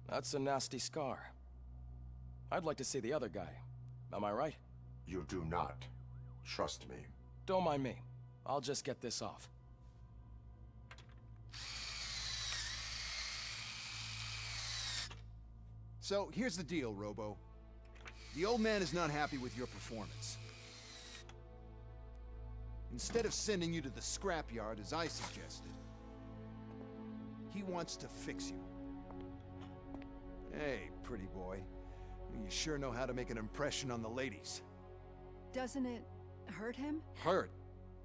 That's a nasty scar. I'd like to see the other guy. Am I right? You do not. Trust me. Don't mind me. I'll just get this off. So, here's the deal, Robo. The old man is not happy with your performance. Instead of sending you to the scrapyard as I suggested, he wants to fix you. Hey, pretty boy. You sure know how to make an impression on the ladies. Doesn't it hurt him? Hurt?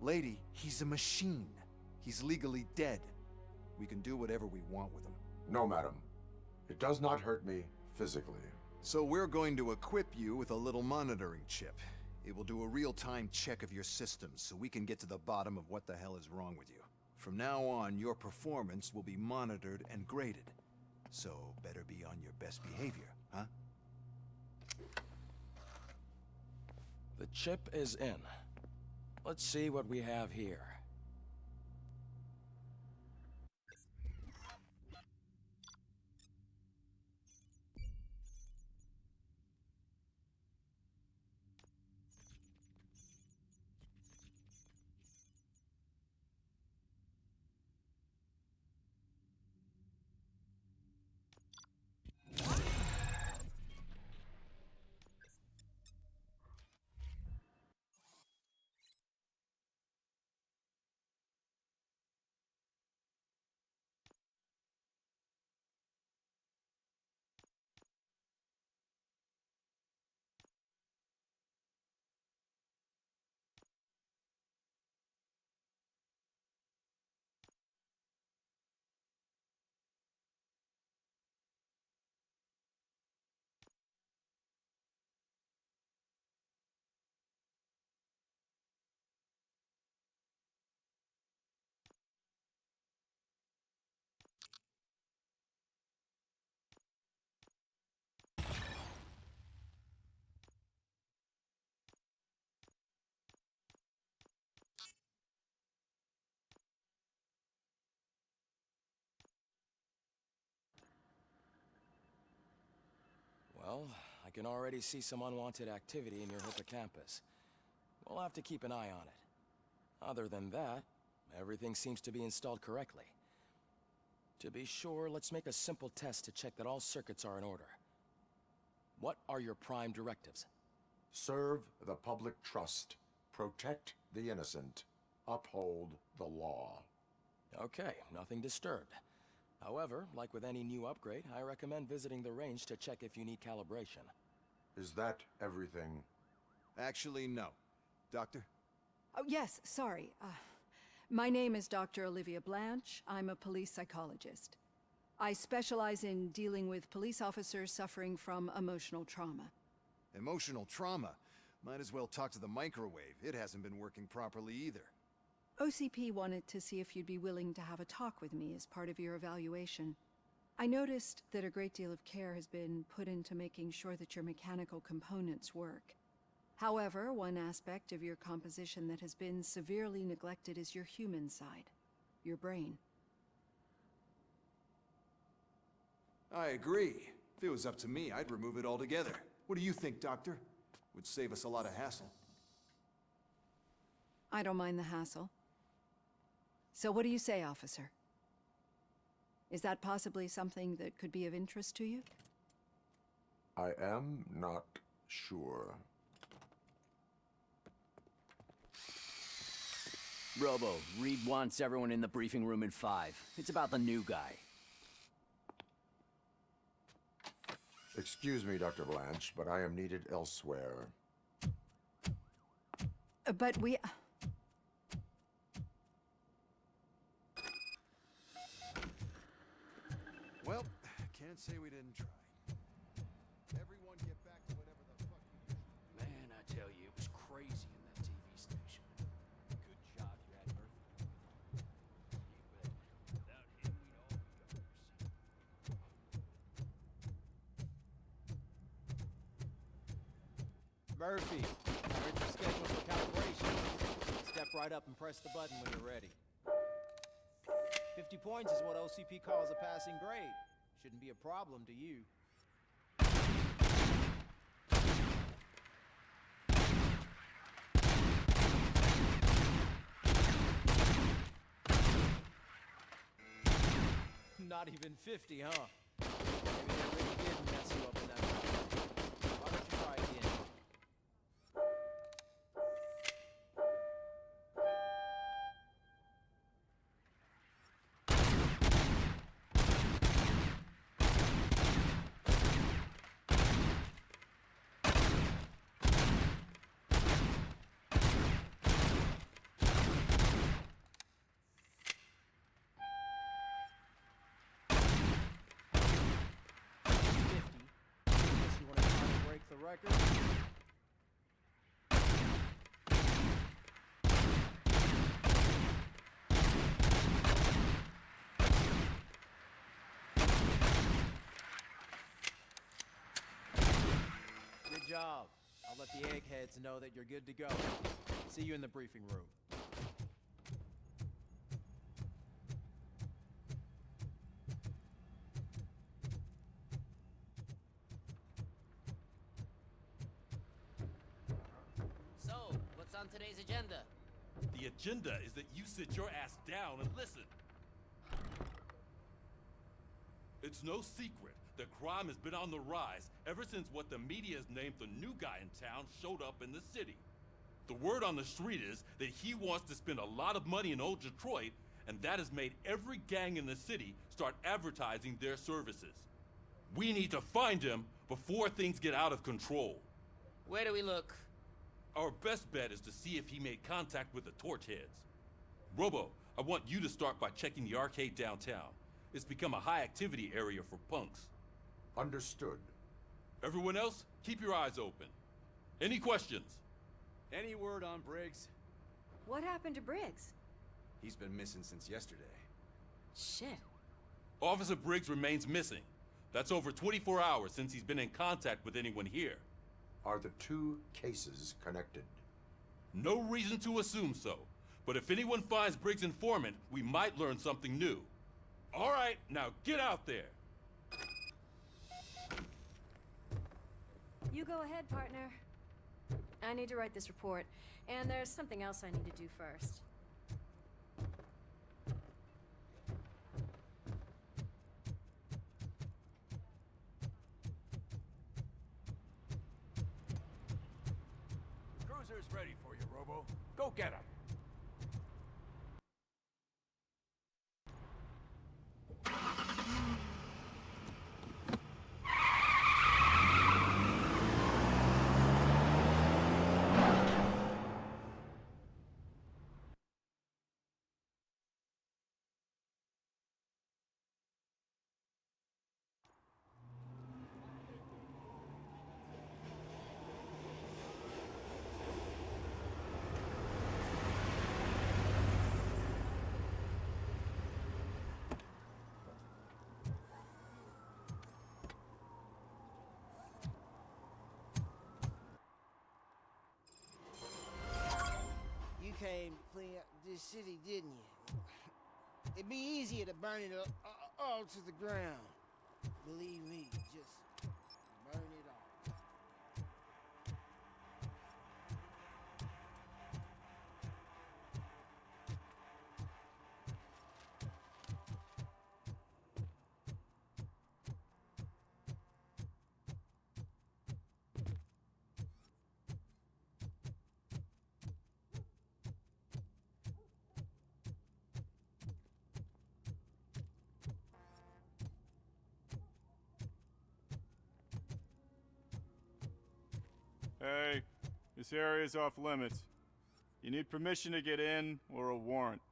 Lady, he's a machine. He's legally dead. We can do whatever we want with him. No, madam. It does not hurt me physically. So we're going to equip you with a little monitoring chip. It will do a real-time check of your systems so we can get to the bottom of what the hell is wrong with you. From now on, your performance will be monitored and graded. So better be on your best behavior, huh? The chip is in. Let's see what we have here. Well, I can already see some unwanted activity in your hippocampus. We'll have to keep an eye on it. Other than that, everything seems to be installed correctly. To be sure, let's make a simple test to check that all circuits are in order. What are your prime directives? Serve the public trust. Protect the innocent. Uphold the law. Okay, nothing disturbed. However, like with any new upgrade, I recommend visiting the range to check if you need calibration. Is that everything? Actually, no. Doctor? Oh, yes, sorry. My name is Dr. Olivia Blanche. I'm a police psychologist. I specialize in dealing with police officers suffering from emotional trauma. Emotional trauma? Might as well talk to the microwave. It hasn't been working properly either. OCP wanted to see if you'd be willing to have a talk with me as part of your evaluation. I noticed that a great deal of care has been put into making sure that your mechanical components work. However, one aspect of your composition that has been severely neglected is your human side, your brain. I agree. If it was up to me, I'd remove it altogether. What do you think, Doctor? Would save us a lot of hassle. I don't mind the hassle. So what do you say, officer? Is that possibly something that could be of interest to you? I am not sure. Robo, Reed wants everyone in the briefing room in 5. It's about the new guy. Excuse me, Dr. Blanche, but I am needed elsewhere. But we... Well, can't say we didn't try. Everyone get back to whatever the fuck you do. Man, I tell you, it was crazy in that TV station. Good job you had Murphy. You bet. Without him, we'd all be overseas. Murphy, you're at your schedule for calibration. Step right up and press the button when you're ready. 50 points is what OCP calls a passing grade. Shouldn't be a problem to you. Not even 50, huh? Maybe they really did mess you up in that fight. Why don't you try again? The record. Good job. I'll let the eggheads know that you're good to go. See you in the briefing room. On today's agenda. The agenda is that you sit your ass down and listen. It's no secret that crime has been on the rise ever since what the media has named the new guy in town showed up in the city. The word on the street is that he wants to spend a lot of money in old Detroit, and that has made every gang in the city start advertising their services. We need to find him before things get out of control. Where do we look? Our best bet is to see if he made contact with the torch heads. Robo, I want you to start by checking the arcade downtown. It's become a high-activity area for punks. Understood. Everyone else, keep your eyes open. Any questions? Any word on Briggs? What happened to Briggs? He's been missing since yesterday. Shit. Officer Briggs remains missing. That's over 24 hours since he's been in contact with anyone here. Are the two cases connected? No reason to assume so. But if anyone finds Briggs' informant, we might learn something new. All right, now get out there. You go ahead, partner. I need to write this report, and there's something else I need to do first. Cruiser's ready for you, Robo. Go get him. Came to clean up this city, didn't you? It'd be easier to burn it all to the ground. Believe me, just burn it all. Hey, this area's off limits. You need permission to get in or a warrant.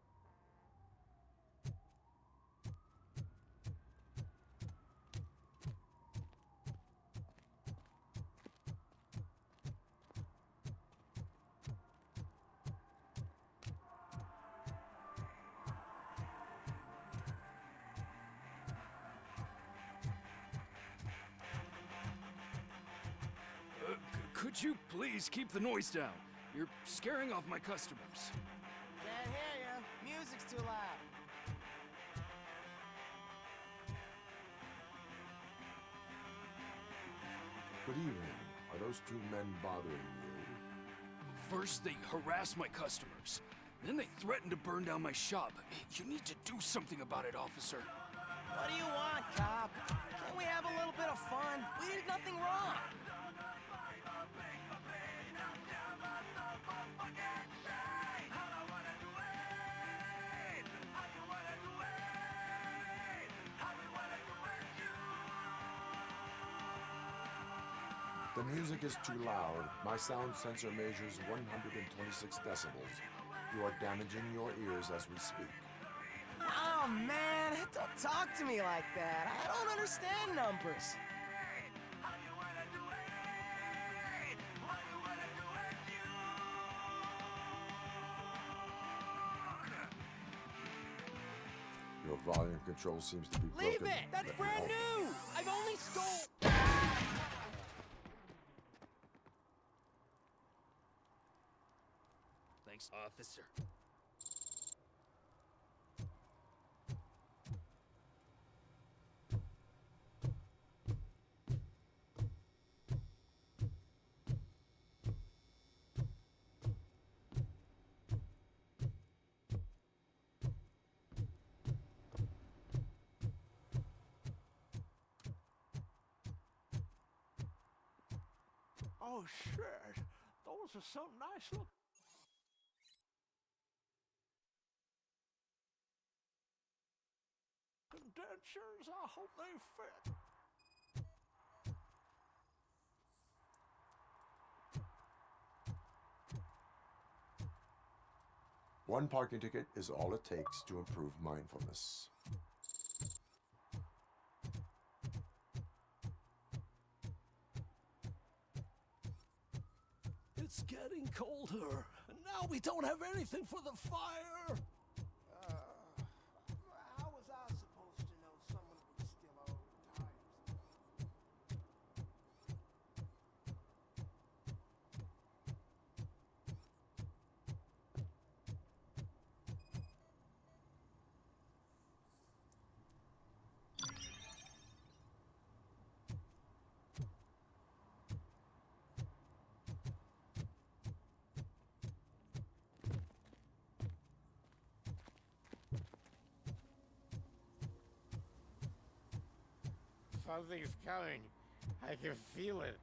Could you please keep the noise down? You're scaring off my customers. Can't hear ya. Music's too loud. Good evening. Are those two men bothering you? First, they harass my customers. Then they threaten to burn down my shop. You need to do something about it, officer. What do you want, cop? Can't we have a little bit of fun? We did nothing wrong. The music is too loud. My sound sensor measures 126 decibels. You are damaging your ears as we speak. Oh, man, don't talk to me like that. I don't understand numbers. Your volume control seems to be broken. Leave it! That's Let me brand help. new! I've only stole... Thanks, officer. Oh, shit. Those are some nice look. Condensers, I hope they fit. One parking ticket is all it takes to improve mindfulness. It's getting colder, and now we don't have anything for the fire. How was I supposed to know someone would steal our old tires? Something's coming. I can feel it.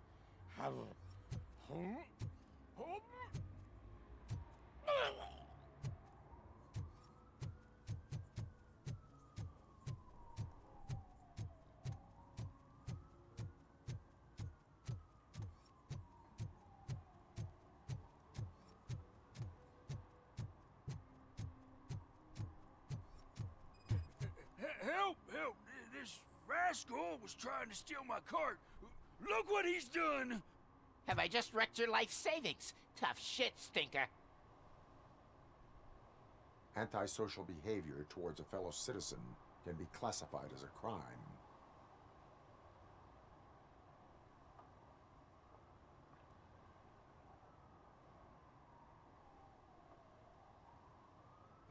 Help! Help! This rascal was trying to steal my cart. Look what he's done! Have I just wrecked your life savings? Tough shit, stinker. Antisocial behavior towards a fellow citizen can be classified as a crime.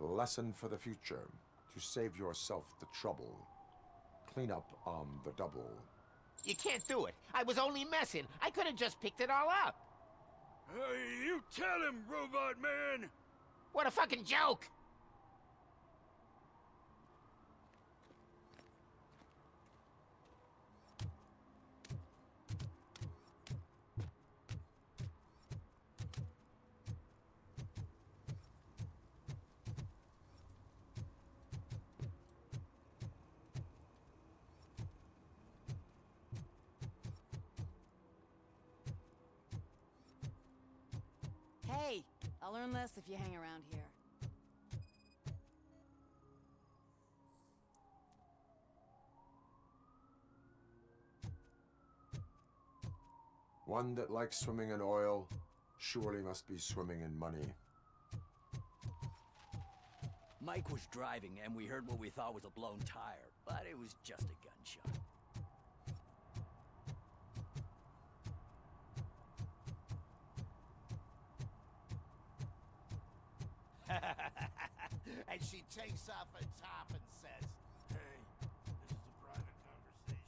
Lesson for the future: to save yourself the trouble. Clean up on the double. You can't do it. I was only messing. I could have just picked it all up. Hey, you tell him, Robot Man! What a fucking joke! Hey, I'll learn less if you hang around here. One that likes swimming in oil surely must be swimming in money. Mike was driving, and we heard what we thought was a blown tire, but it was just a gunshot. And she takes off her top and says, "Hey, this is a private conversation."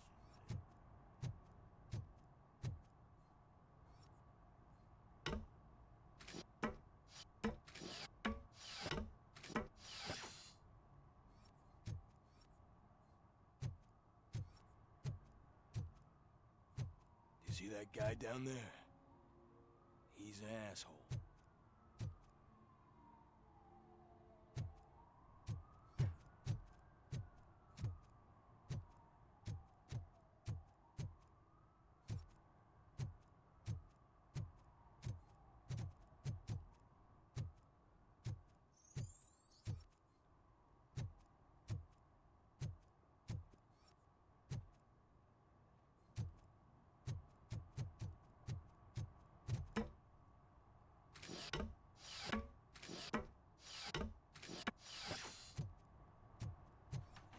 See that guy down there? He's an asshole.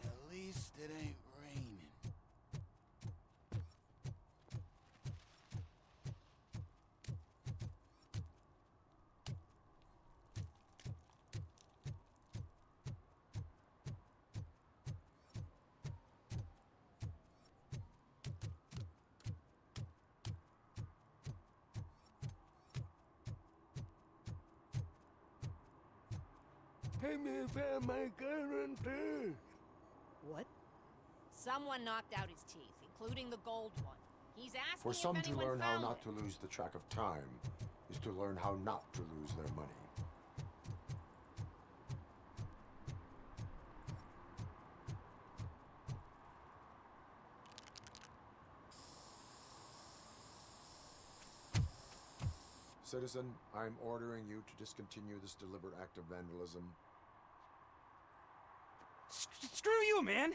At least it ain't raining. Hey, me found my gun too. What? Someone knocked out his teeth, including the gold one. He's asking For some if to anyone learn how found not it. to lose the track of time is to learn how not to lose their money. Citizen, I'm ordering you to discontinue this deliberate act of vandalism. Screw you, man!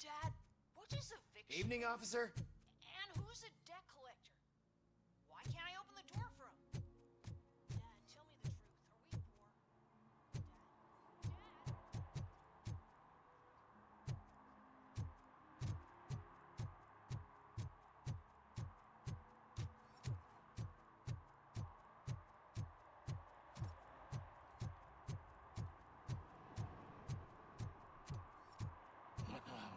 Dad, what is eviction? Evening, officer. And who's a debt collector? Why can't I open the door for him? Dad, tell me the truth. Are we poor? Dad?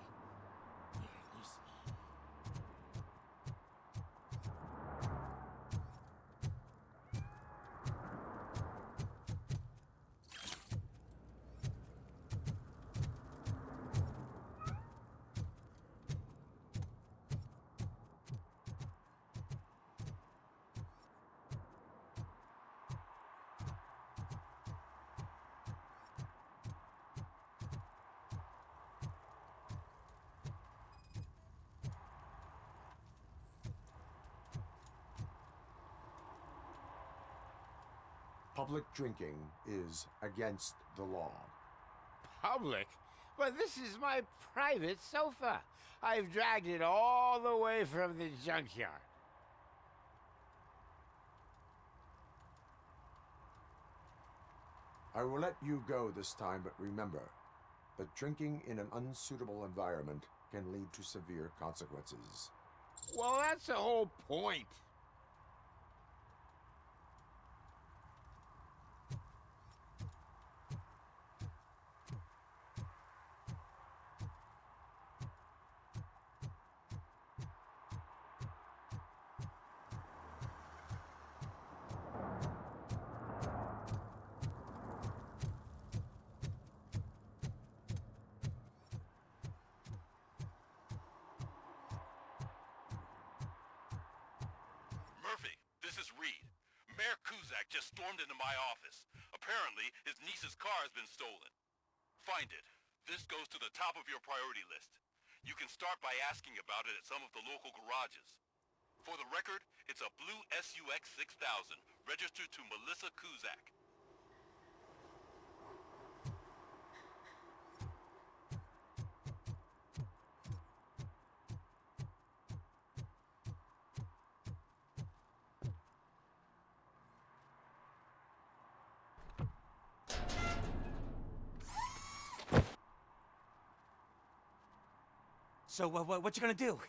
Public drinking is against the law. Public? But this is my private sofa. I've dragged it all the way from the junkyard. I will let you go this time, but remember that drinking in an unsuitable environment can lead to severe consequences. Well, that's the whole point. Murphy, this is Reed. Mayor Kuzak just stormed into my office. Apparently, his niece's car has been stolen. Find it. This goes to the top of your priority list. You can start by asking about it at some of the local garages. For the record, it's a blue SUX 6000, registered to Melissa Kuzak. So, what you gonna do?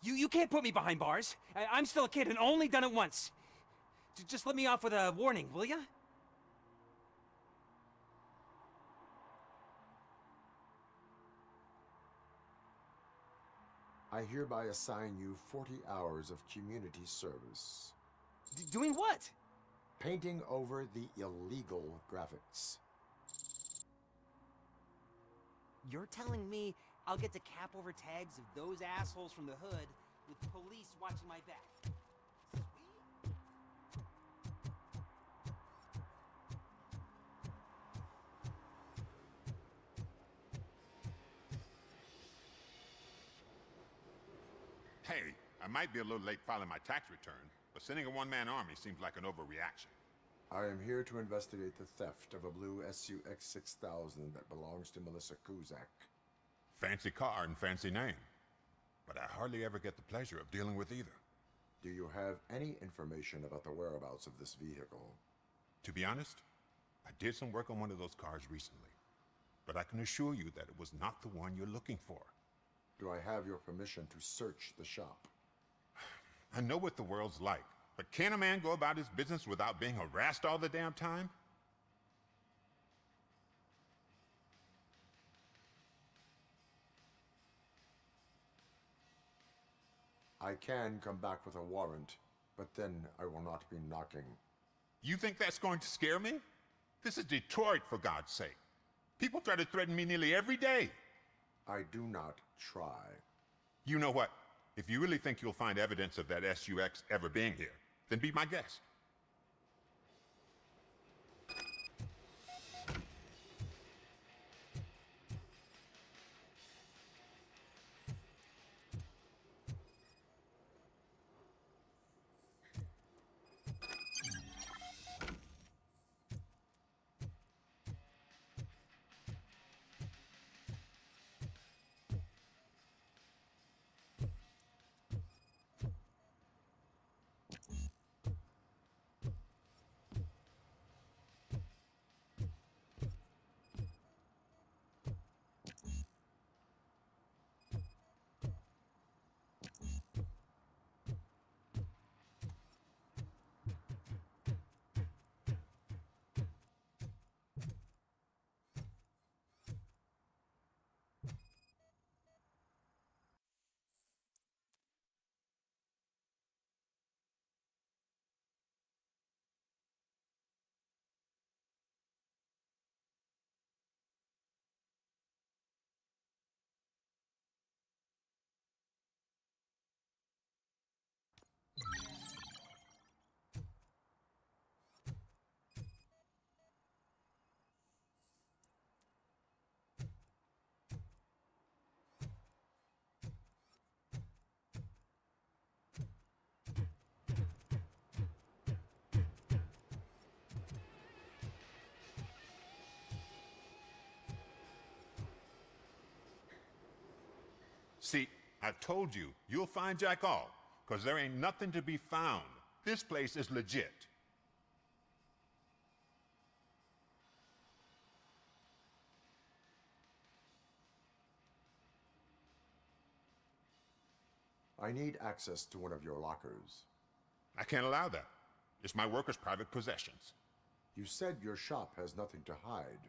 You can't put me behind bars. I'm still a kid and only done it once. Just let me off with a warning, will ya? I hereby assign you 40 hours of community service. Doing what? Painting over the illegal graphics. You're telling me I'll get to cap over tags of those assholes from the hood with police watching my back? Sweet. Hey, I might be a little late filing my tax return, but sending a one-man army seems like an overreaction. I am here to investigate the theft of a blue SUX 6000 that belongs to Melissa Kuzak. Fancy car and fancy name. But I hardly ever get the pleasure of dealing with either. Do you have any information about the whereabouts of this vehicle? To be honest, I did some work on one of those cars recently. But I can assure you that it was not the one you're looking for. Do I have your permission to search the shop? I know what the world's like, but can a man go about his business without being harassed all the damn time? I can come back with a warrant, but then I will not be knocking. You think that's going to scare me? This is Detroit, for God's sake. People try to threaten me nearly every day. I do not try. You know what? If you really think you'll find evidence of that SUX ever being here, then be my guest. See, I told you, you'll find Jack All, because there ain't nothing to be found. This place is legit. I need access to one of your lockers. I can't allow that. It's my workers' private possessions. You said your shop has nothing to hide.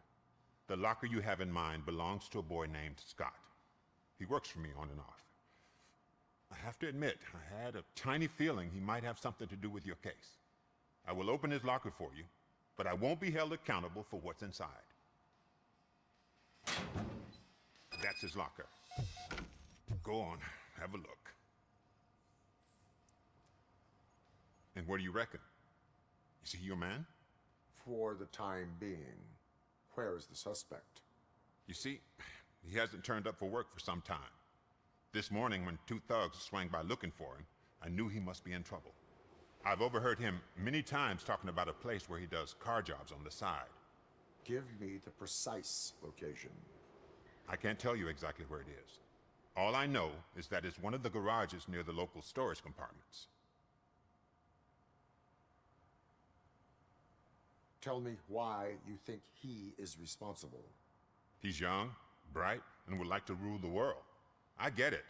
The locker you have in mind belongs to a boy named Scott. He works for me on and off. I have to admit, I had a tiny feeling he might have something to do with your case. I will open his locker for you, but I won't be held accountable for what's inside. That's his locker. Go on, have a look. And what do you reckon? Is he your man? For the time being. Where is the suspect? You see, he hasn't turned up for work for some time. This morning, when two thugs swang by looking for him, I knew he must be in trouble. I've overheard him many times talking about a place where he does car jobs on the side. Give me the precise location. I can't tell you exactly where it is. All I know is that it's one of the garages near the local storage compartments. Tell me why you think he is responsible. He's young, bright, and would like to rule the world. I get it,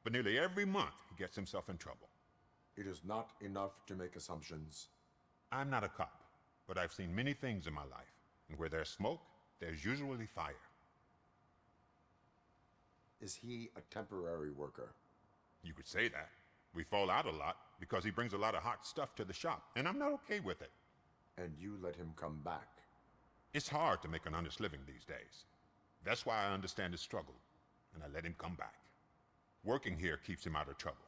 but nearly every month he gets himself in trouble. It is not enough to make assumptions. I'm not a cop, but I've seen many things in my life, and where there's smoke, there's usually fire. Is he a temporary worker? You could say that. We fall out a lot because he brings a lot of hot stuff to the shop, and I'm not okay with it. And you let him come back. It's hard to make an honest living these days. That's why I understand his struggle, and I let him come back. Working here keeps him out of trouble.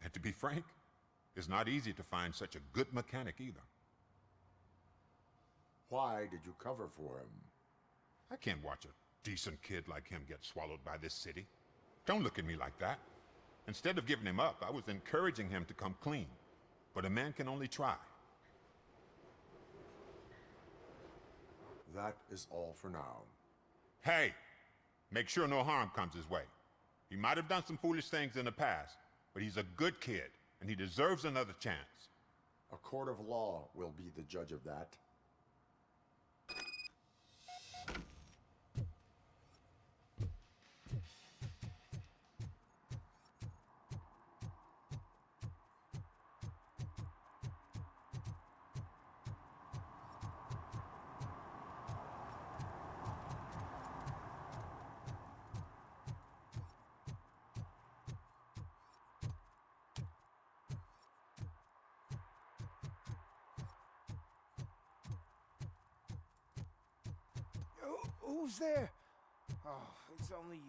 And to be frank, it's not easy to find such a good mechanic either. Why did you cover for him? I can't watch a decent kid like him get swallowed by this city. Don't look at me like that. Instead of giving him up, I was encouraging him to come clean. But a man can only try. That is all for now. Hey, make sure no harm comes his way. He might have done some foolish things in the past, but he's a good kid, and he deserves another chance. A court of law will be the judge of that. Who's there? Oh, it's only you.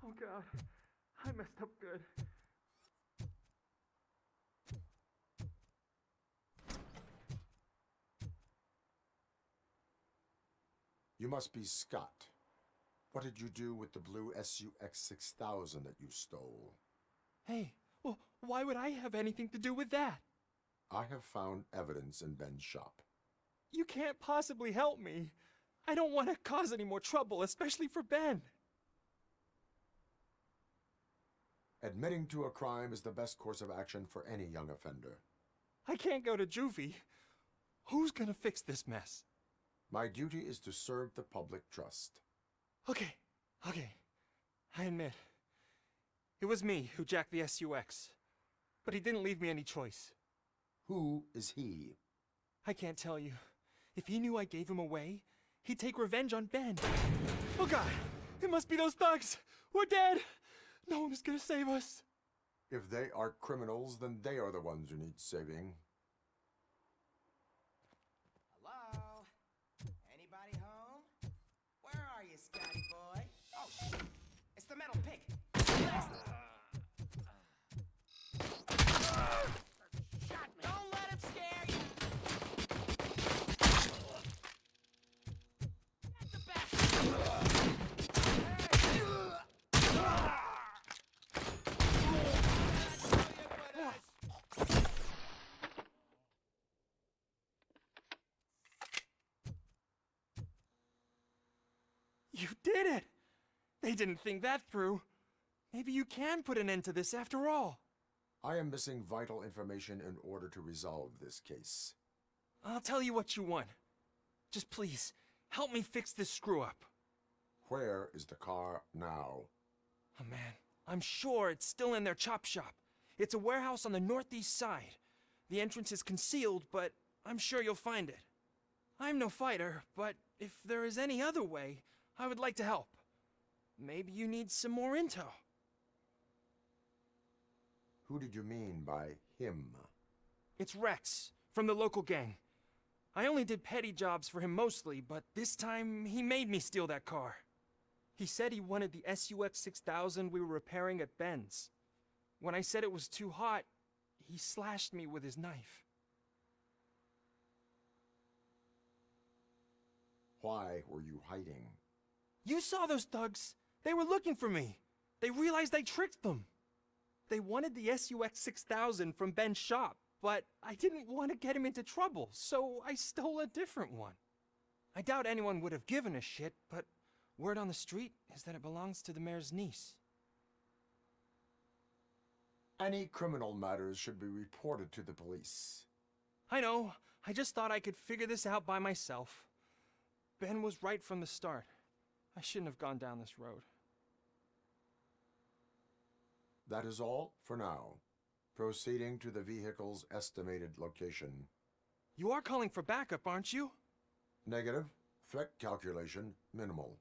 Oh God, I messed up good. You must be Scott. What did you do with the blue SUX 6000 that you stole? Hey, well, why would I have anything to do with that? I have found evidence in Ben's shop. You can't possibly help me. I don't want to cause any more trouble, especially for Ben. Admitting to a crime is the best course of action for any young offender. I can't go to juvie. Who's gonna fix this mess? My duty is to serve the public trust. Okay. I admit. It was me who jacked the SUX. But he didn't leave me any choice. Who is he? I can't tell you. If he knew I gave him away, he'd take revenge on Ben. Oh God! It must be those thugs! We're dead! No one is gonna save us. If they are criminals, then they are the ones who need saving. Hello? Anybody home? Where are you, Scotty boy? Oh, shit. It's the metal pig. Shot me. Don't let it scare you. Get the back. You did it! They didn't think that through. Maybe you can put an end to this after all. I am missing vital information in order to resolve this case. I'll tell you what you want. Just please, help me fix this screw-up. Where is the car now? Oh man, I'm sure it's still in their chop shop. It's a warehouse on the northeast side. The entrance is concealed, but I'm sure you'll find it. I'm no fighter, but if there is any other way, I would like to help. Maybe you need some more intel. Who did you mean by him? It's Rex, from the local gang. I only did petty jobs for him mostly, but this time he made me steal that car. He said he wanted the SUX 6000 we were repairing at Ben's. When I said it was too hot, he slashed me with his knife. Why were you hiding? You saw those thugs. They were looking for me. They realized I tricked them. They wanted the SUX 6000 from Ben's shop, but I didn't want to get him into trouble, so I stole a different one. I doubt anyone would have given a shit, but word on the street is that it belongs to the mayor's niece. Any criminal matters should be reported to the police. I know. I just thought I could figure this out by myself. Ben was right from the start. I shouldn't have gone down this road. That is all for now. Proceeding to the vehicle's estimated location. You are calling for backup, aren't you? Negative. Threat calculation minimal.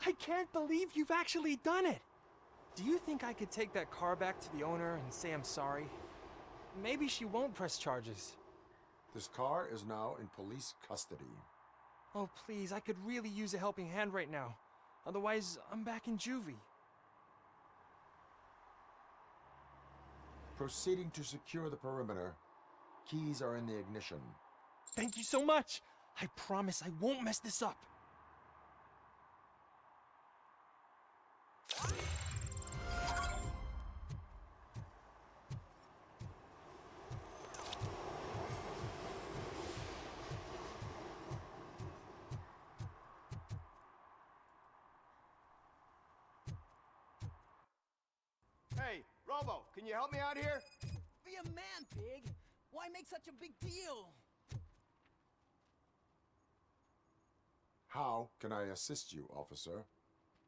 I can't believe you've actually done it! Do you think I could take that car back to the owner and say I'm sorry? Maybe she won't press charges. This car is now in police custody. Oh, please, I could really use a helping hand right now. Otherwise, I'm back in juvie. Proceeding to secure the perimeter. Keys are in the ignition. Thank you so much! I promise I won't mess this up. Hey, Robo, can you help me out here? Be a man, Pig. Why make such a big deal? How can I assist you, officer?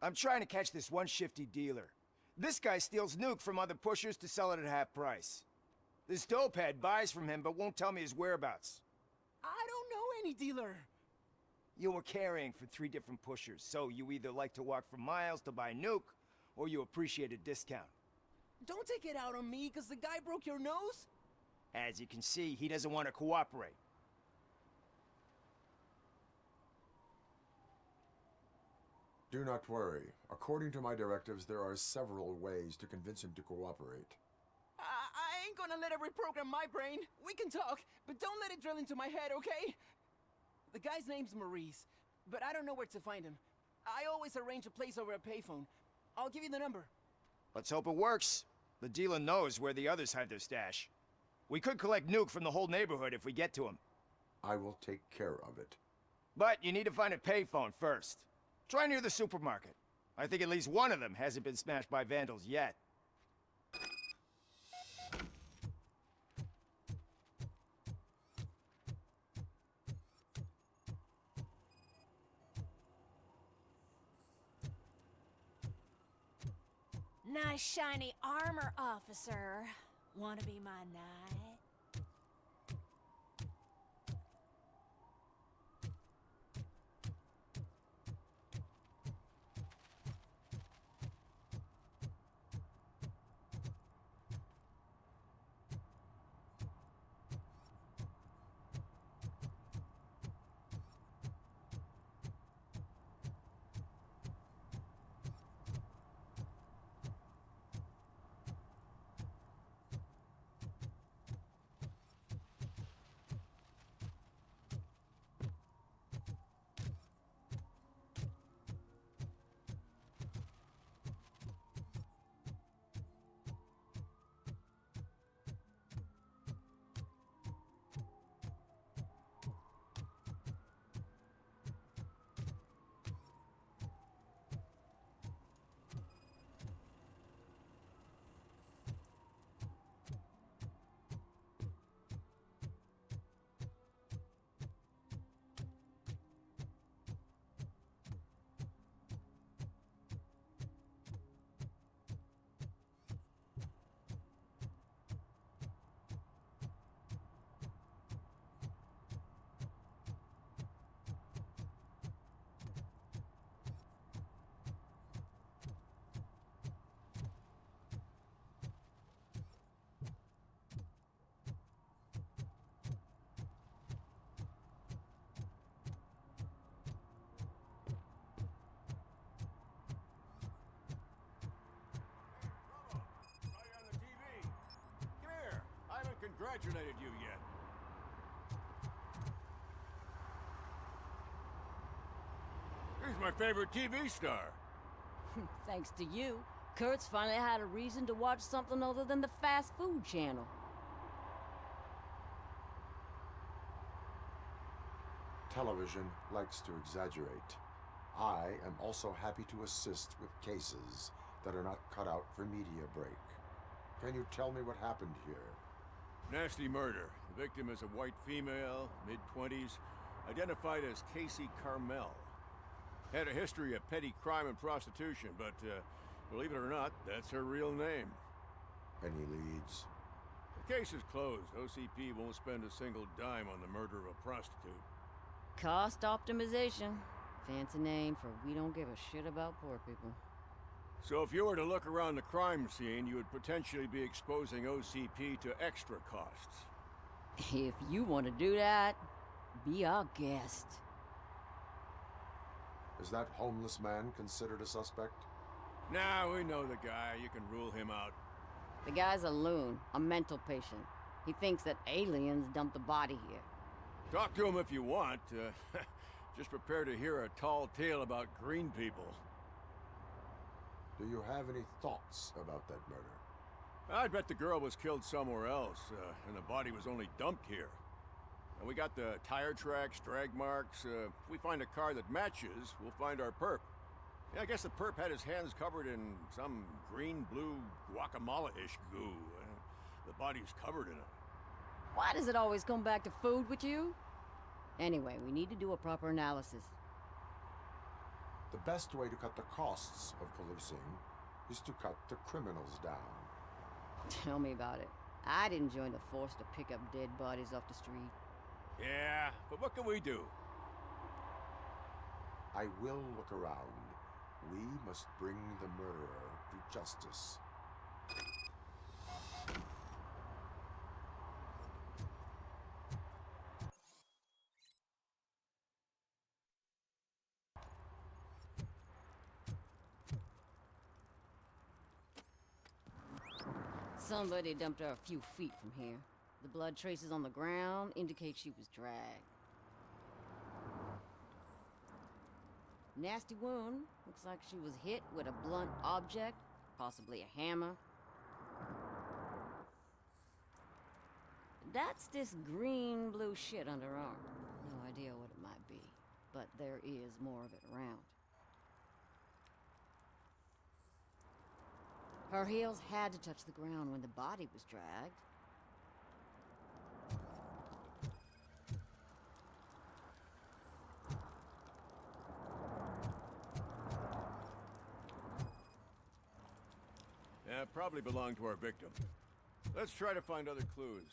I'm trying to catch this one shifty dealer. This guy steals nuke from other pushers to sell it at half price. This dopehead buys from him but won't tell me his whereabouts. I don't know any dealer. You were carrying for 3 different pushers, so you either like to walk for miles to buy nuke, or you appreciate a discount. Don't take it out on me, because the guy broke your nose? As you can see, he doesn't want to cooperate. Do not worry. According to my directives, there are several ways to convince him to cooperate. I ain't gonna let it reprogram my brain. We can talk, but don't let it drill into my head, okay? The guy's name's Maurice, but I don't know where to find him. I always arrange a place over a payphone. I'll give you the number. Let's hope it works. The dealer knows where the others hide their stash. We could collect nuke from the whole neighborhood if we get to him. I will take care of it. But you need to find a payphone first. Try near the supermarket. I think at least one of them hasn't been smashed by vandals yet. Nice shiny armor, officer. Wanna be my knight? Congratulated you yet. He's my favorite TV star. Thanks to you, Kurt's finally had a reason to watch something other than the fast food channel. Television likes to exaggerate. I am also happy to assist with cases that are not cut out for media break. Can you tell me what happened here? Nasty murder. The victim is a white female, mid-20s, identified as Casey Carmel. Had a history of petty crime and prostitution, but believe it or not, that's her real name. Any leads? The case is closed. OCP won't spend a single dime on the murder of a prostitute. Cost optimization. Fancy name for we don't give a shit about poor people. So if you were to look around the crime scene, you would potentially be exposing OCP to extra costs. If you want to do that, be our guest. Is that homeless man considered a suspect? Nah, we know the guy. You can rule him out. The guy's a loon, a mental patient. He thinks that aliens dumped the body here. Talk to him if you want. Just prepare to hear a tall tale about green people. Do you have any thoughts about that murder? I'd bet the girl was killed somewhere else, and the body was only dumped here. And we got the tire tracks, drag marks. If we find a car that matches, we'll find our perp. Yeah, I guess the perp had his hands covered in some green-blue guacamole-ish goo. The body's covered in it. Why does it always come back to food with you? Anyway, we need to do a proper analysis. The best way to cut the costs of policing is to cut the criminals down. Tell me about it. I didn't join the force to pick up dead bodies off the street. Yeah, but what can we do? I will look around. We must bring the murderer to justice. Somebody dumped her a few feet from here. The blood traces on the ground indicate she was dragged. Nasty wound. Looks like she was hit with a blunt object, possibly a hammer. That's this green-blue shit under her arm. No idea what it might be, but there is more of it around. Her heels had to touch the ground when the body was dragged. Yeah, probably belonged to our victim. Let's try to find other clues.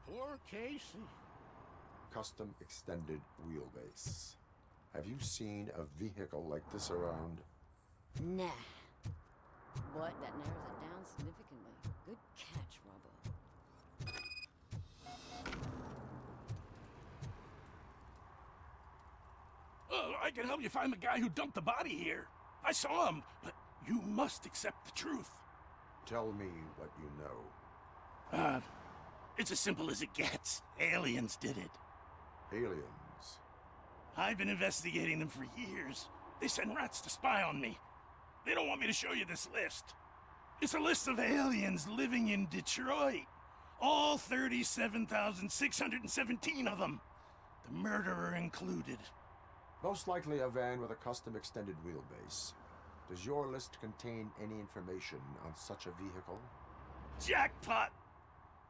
Poor Casey. Custom extended wheelbase. Have you seen a vehicle like this around? Nah. But that narrows it down significantly. Good catch, Robo. I can help you find the guy who dumped the body here. I saw him, but you must accept the truth. Tell me what you know. It's as simple as it gets. Aliens did it. Aliens? I've been investigating them for years. They send rats to spy on me. They don't want me to show you this list. It's a list of aliens living in Detroit. All 37,617 of them. The murderer included. Most likely a van with a custom extended wheelbase. Does your list contain any information on such a vehicle? Jackpot!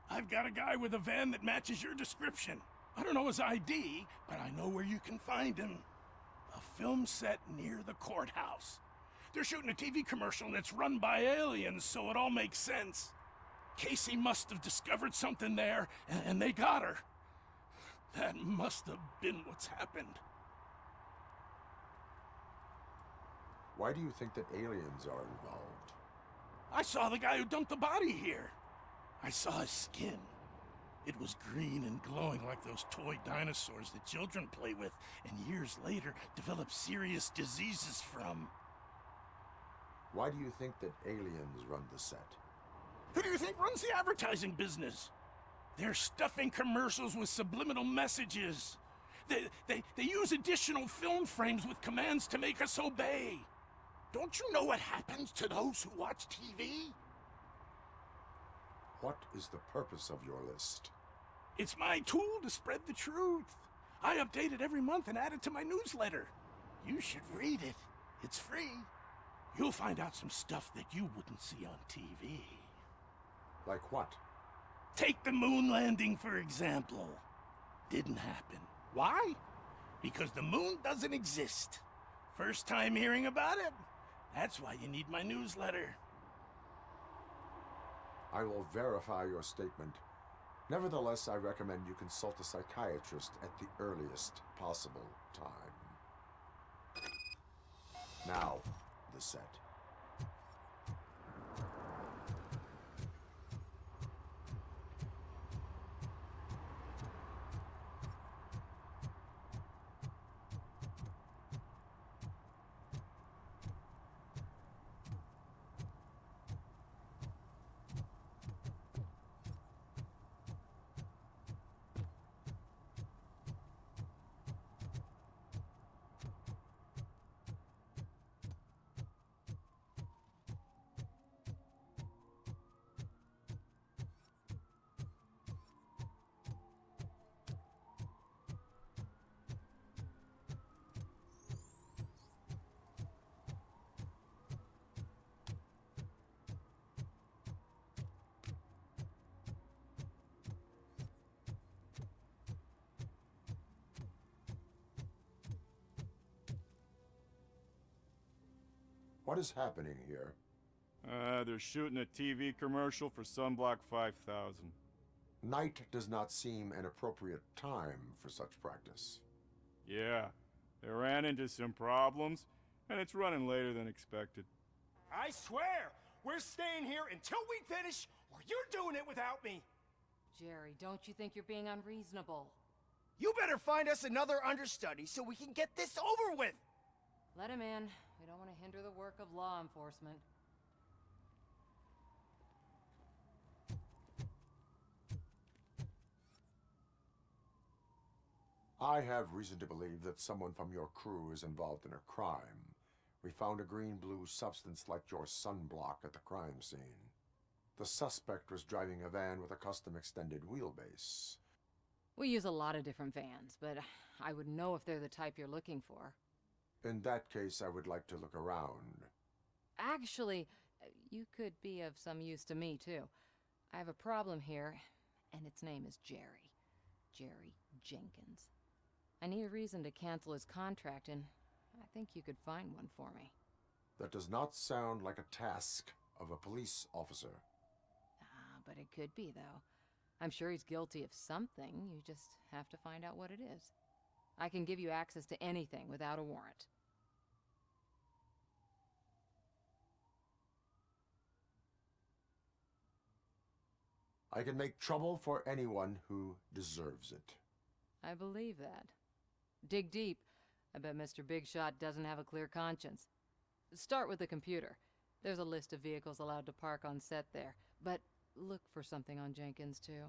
I've got a guy with a van that matches your description. I don't know his ID, but I know where you can find him. A film set near the courthouse. They're shooting a TV commercial and it's run by aliens, so it all makes sense. Casey must have discovered something there, and they got her. That must have been what's happened. Why do you think that aliens are involved? I saw the guy who dumped the body here. I saw his skin. It was green and glowing like those toy dinosaurs that children play with and years later develop serious diseases from. Why do you think that aliens run the set? Who do you think runs the advertising business? They're stuffing commercials with subliminal messages. They use additional film frames with commands to make us obey. Don't you know what happens to those who watch TV? What is the purpose of your list? It's my tool to spread the truth. I update it every month and add it to my newsletter. You should read it. It's free. You'll find out some stuff that you wouldn't see on TV. Like what? Take the moon landing, for example. Didn't happen. Why? Because the moon doesn't exist. First time hearing about it? That's why you need my newsletter. I will verify your statement. Nevertheless, I recommend you consult a psychiatrist at the earliest possible time. Now, the set. What is happening here? They're shooting a TV commercial for Sunblock 5000. Night does not seem an appropriate time for such practice. Yeah, they ran into some problems, and it's running later than expected. I swear, we're staying here until we finish, or you're doing it without me. Jerry, don't you think you're being unreasonable? You better find us another understudy so we can get this over with. Let him in. We don't want to hinder the work of law enforcement. I have reason to believe that someone from your crew is involved in a crime. We found a green-blue substance like your sunblock at the crime scene. The suspect was driving a van with a custom extended wheelbase. We use a lot of different vans, but I wouldn't know if they're the type you're looking for. In that case, I would like to look around. Actually, you could be of some use to me, too. I have a problem here, and its name is Jerry. Jerry Jenkins. I need a reason to cancel his contract, and I think you could find one for me. That does not sound like a task of a police officer. But it could be, though. I'm sure he's guilty of something. You just have to find out what it is. I can give you access to anything without a warrant. I can make trouble for anyone who deserves it. I believe that. Dig deep. I bet Mr. Big Shot doesn't have a clear conscience. Start with the computer. There's a list of vehicles allowed to park on set there, but look for something on Jenkins, too.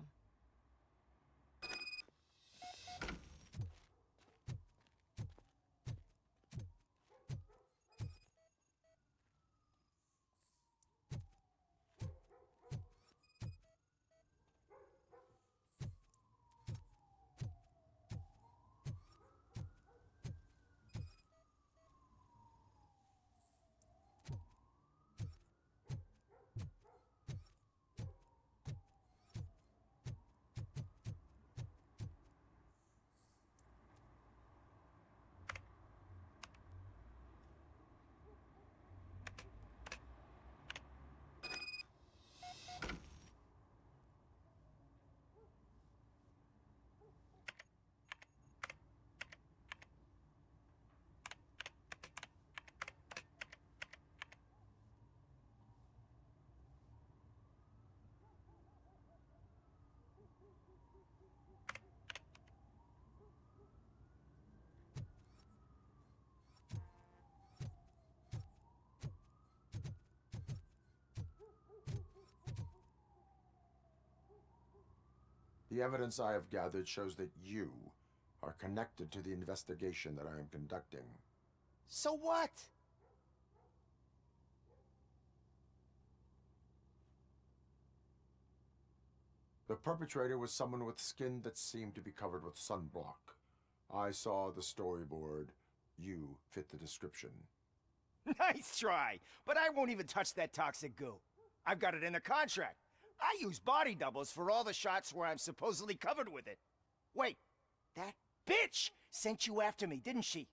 The evidence I have gathered shows that you are connected to the investigation that I am conducting. So what? The perpetrator was someone with skin that seemed to be covered with sunblock. I saw the storyboard. You fit the description. Nice try, but I won't even touch that toxic goo. I've got it in the contract. I use body doubles for all the shots where I'm supposedly covered with it. Wait, that bitch sent you after me, didn't she?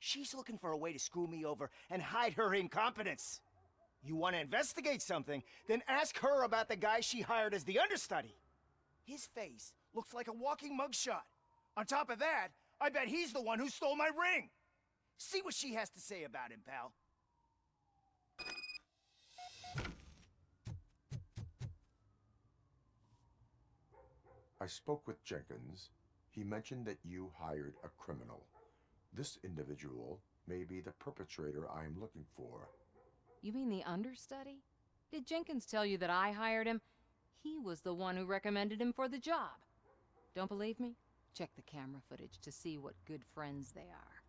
She's looking for a way to screw me over and hide her incompetence. You want to investigate something, then ask her about the guy she hired as the understudy. His face looks like a walking mugshot. On top of that, I bet he's the one who stole my ring. See what she has to say about him, pal. I spoke with Jenkins. He mentioned that you hired a criminal. This individual may be the perpetrator I am looking for. You mean the understudy? Did Jenkins tell you that I hired him? He was the one who recommended him for the job. Don't believe me? Check the camera footage to see what good friends they are.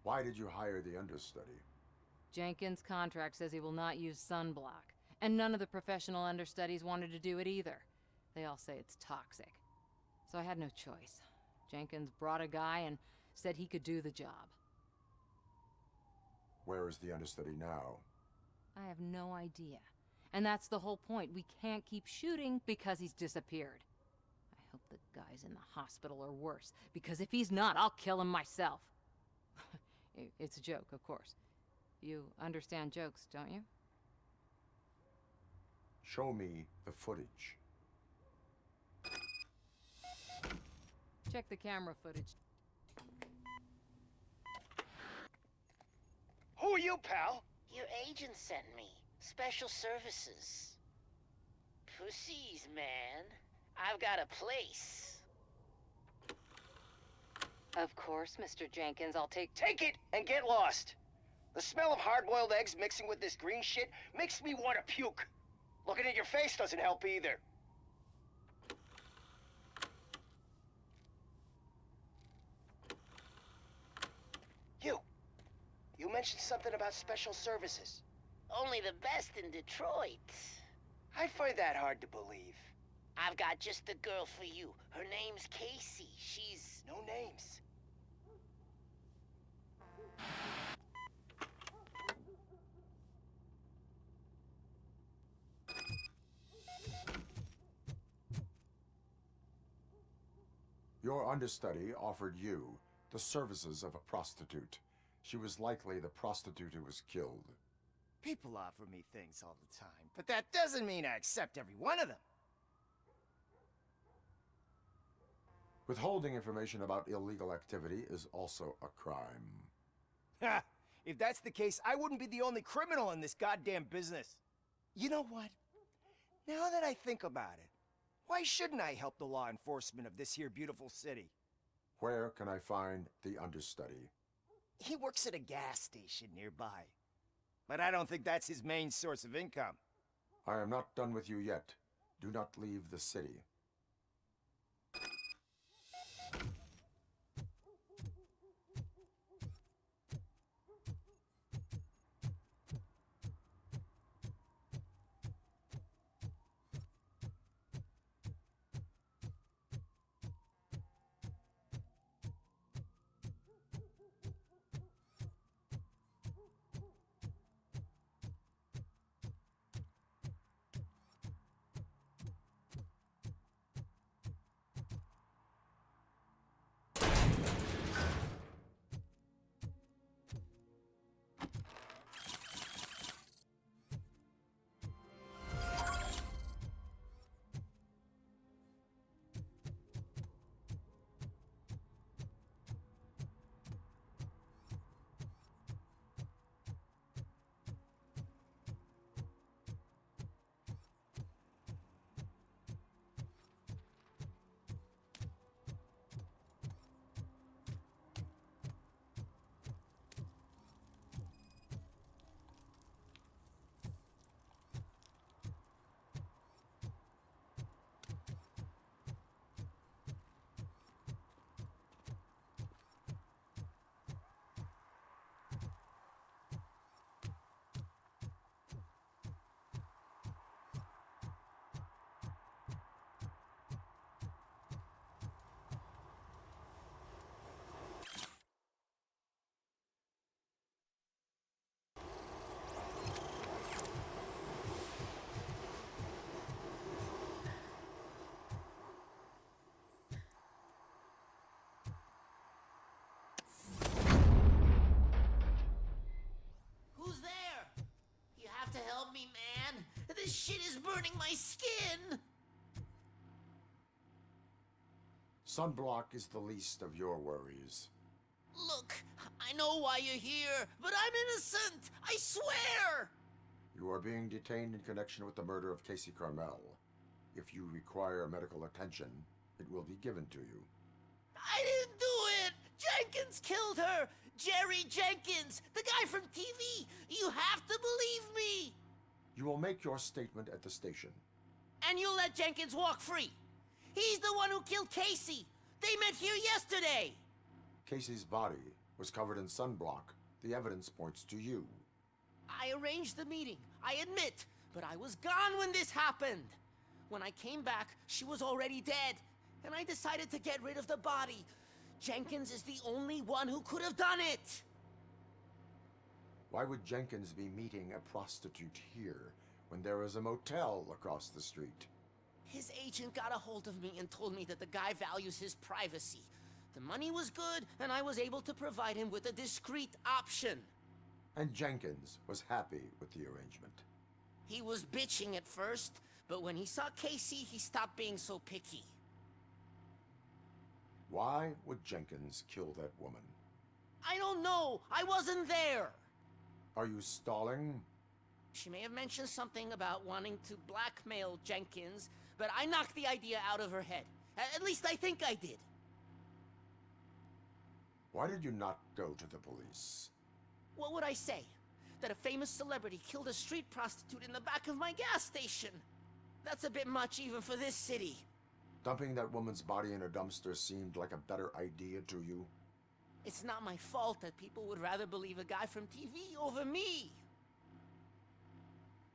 Why did you hire the understudy? Jenkins' contract says he will not use sunblock, and none of the professional understudies wanted to do it either. They all say it's toxic. So I had no choice. Jenkins brought a guy and said he could do the job. Where is the understudy now? I have no idea. And that's the whole point. We can't keep shooting because he's disappeared. I hope the guy's in the hospital or worse, because if he's not, I'll kill him myself. It's a joke, of course. You understand jokes, don't you? Show me the footage. Check the camera footage. Who are you, pal? Your agent sent me. Special services. Pussies, man. I've got a place. Of course, Mr. Jenkins, I'll take Take it and get lost. The smell of hard-boiled eggs mixing with this green shit makes me want to puke. Looking at your face doesn't help either. You mentioned something about special services. Only the best in Detroit. I find that hard to believe. I've got just the girl for you. Her name's Casey. She's... No names. Your understudy offered you the services of a prostitute. She was likely the prostitute who was killed. People offer me things all the time, but that doesn't mean I accept every one of them. Withholding information about illegal activity is also a crime. Ha! If that's the case, I wouldn't be the only criminal in this goddamn business. You know what? Now that I think about it, why shouldn't I help the law enforcement of this here beautiful city? Where can I find the understudy? He works at a gas station nearby. But I don't think that's his main source of income. I am not done with you yet. Do not leave the city. me, man! This shit is burning my skin! Sunblock is the least of your worries. Look, I know why you're here, but I'm innocent! I swear! You are being detained in connection with the murder of Casey Carmel. If you require medical attention, it will be given to you. I didn't do it! Jenkins killed her! Jerry Jenkins, the guy from TV! You have to believe me! You will make your statement at the station. And you'll let Jenkins walk free! He's the one who killed Casey! They met here yesterday! Casey's body was covered in sunblock. The evidence points to you. I arranged the meeting, I admit, but I was gone when this happened. When I came back, she was already dead, and I decided to get rid of the body. Jenkins is the only one who could have done it! Why would Jenkins be meeting a prostitute here when there is a motel across the street? His agent got a hold of me and told me that the guy values his privacy. The money was good, and I was able to provide him with a discreet option. And Jenkins was happy with the arrangement. He was bitching at first, but when he saw Casey, he stopped being so picky. Why would Jenkins kill that woman? I don't know! I wasn't there! Are you stalling? She may have mentioned something about wanting to blackmail Jenkins, but I knocked the idea out of her head. At least I think I did. Why did you not go to the police? What would I say? That a famous celebrity killed a street prostitute in the back of my gas station? That's a bit much even for this city. Dumping that woman's body in a dumpster seemed like a better idea to you? It's not my fault that people would rather believe a guy from TV over me.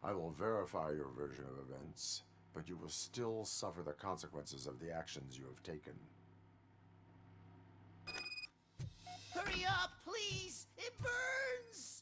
I will verify your version of events, but you will still suffer the consequences of the actions you have taken. Hurry up, please! It burns!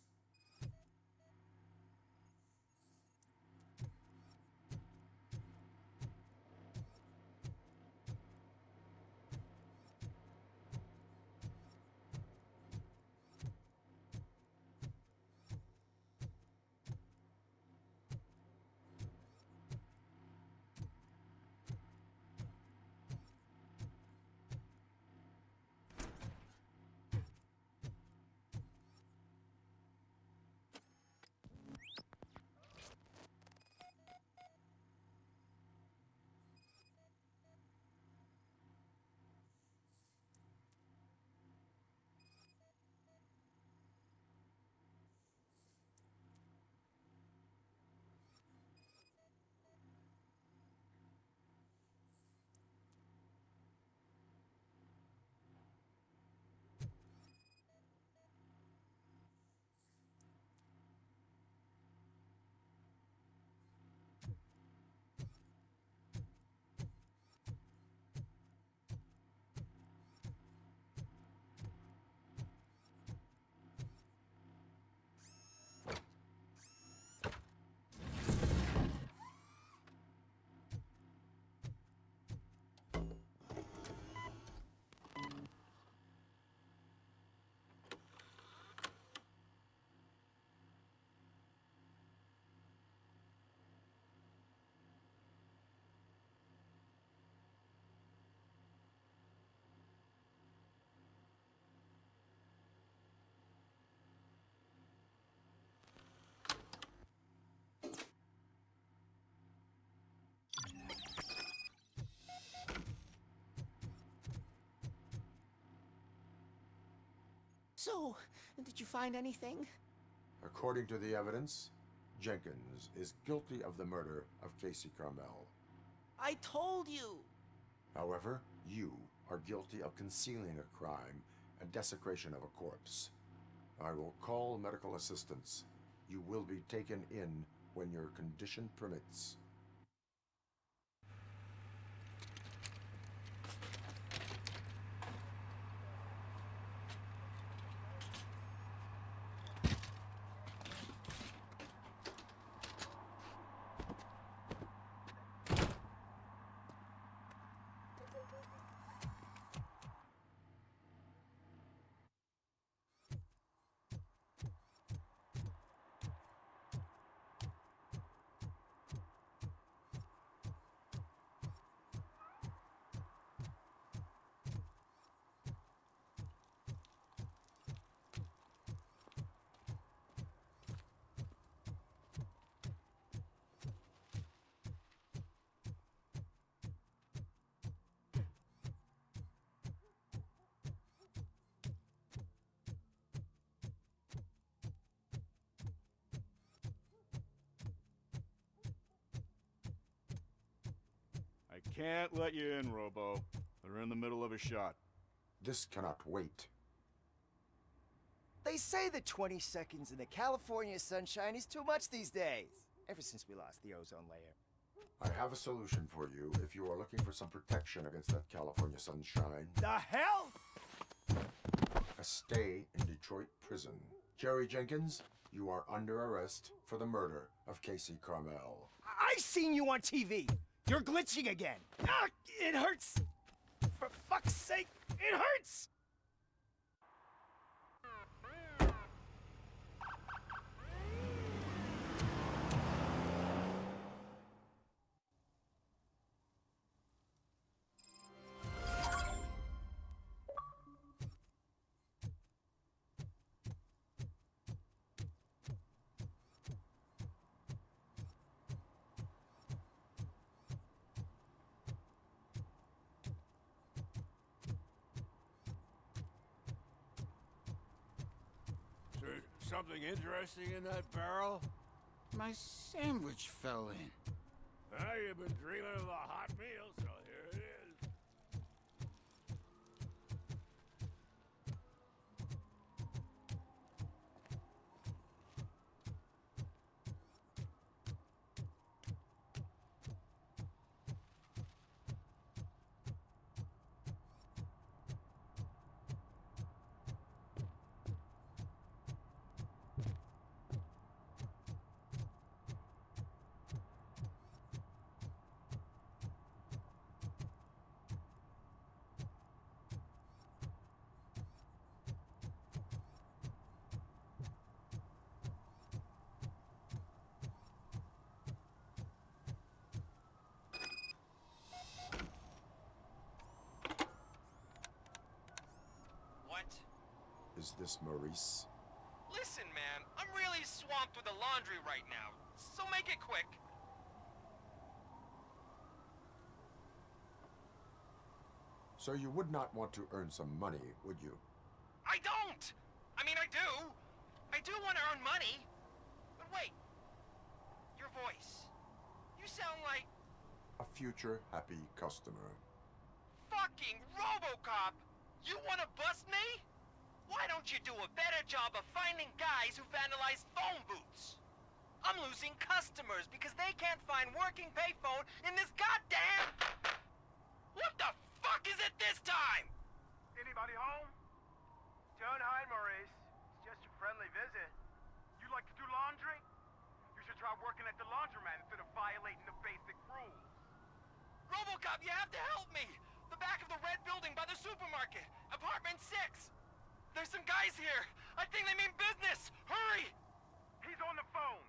So, did you find anything? According to the evidence, Jenkins is guilty of the murder of Casey Carmel. I told you! However, you are guilty of concealing a crime and desecration of a corpse. I will call medical assistance. You will be taken in when your condition permits. Can't let you in, Robo. They're in the middle of a shot. This cannot wait. They say that 20 seconds in the California sunshine is too much these days. Ever since we lost the ozone layer. I have a solution for you if you are looking for some protection against that California sunshine. The hell? A stay in Detroit prison. Jerry Jenkins, you are under arrest for the murder of Casey Carmel. I seen you on TV. You're glitching again. Ah, it hurts. For fuck's sake, it hurts. Something interesting in that barrel? My sandwich fell in. You've been dreaming of the hot meal, so here it is. Is this Maurice? Listen, man, I'm really swamped with the laundry right now, so make it quick. So you would not want to earn some money, would you? I don't! I mean, I do. I do want to earn money. But wait. Your voice. You sound like... A future happy customer. Fucking RoboCop! You want to bust me? Why don't you do a better job of finding guys who vandalize phone booths? I'm losing customers because they can't find working payphone in this goddamn... What the fuck is it this time? Anybody home? Don't hide, Maurice. It's just a friendly visit. You like to do laundry? You should try working at the laundromat instead of violating the basic rules. RoboCop, you have to help me! The back of the red building by the supermarket. Apartment 6. There's some guys here. I think they mean business. Hurry! He's on the phone.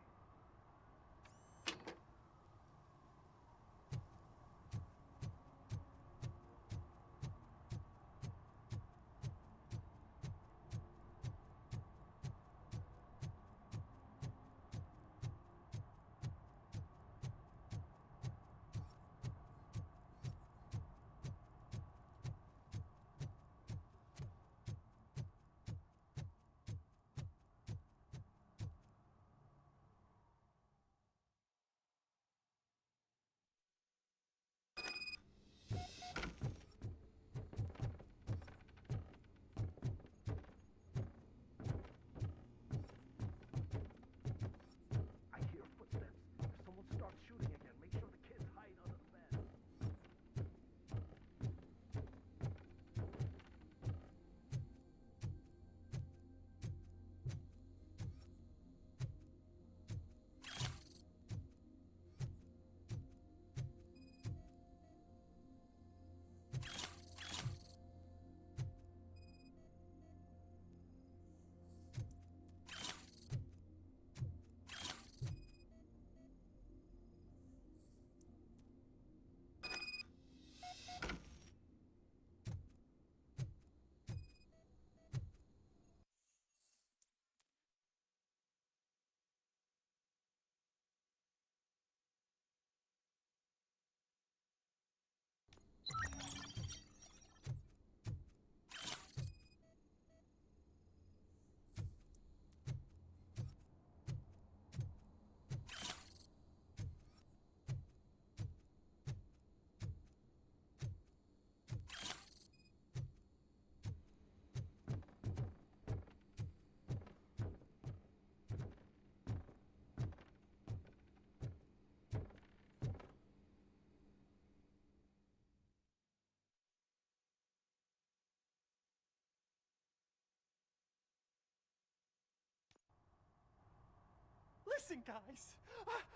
Listen, guys.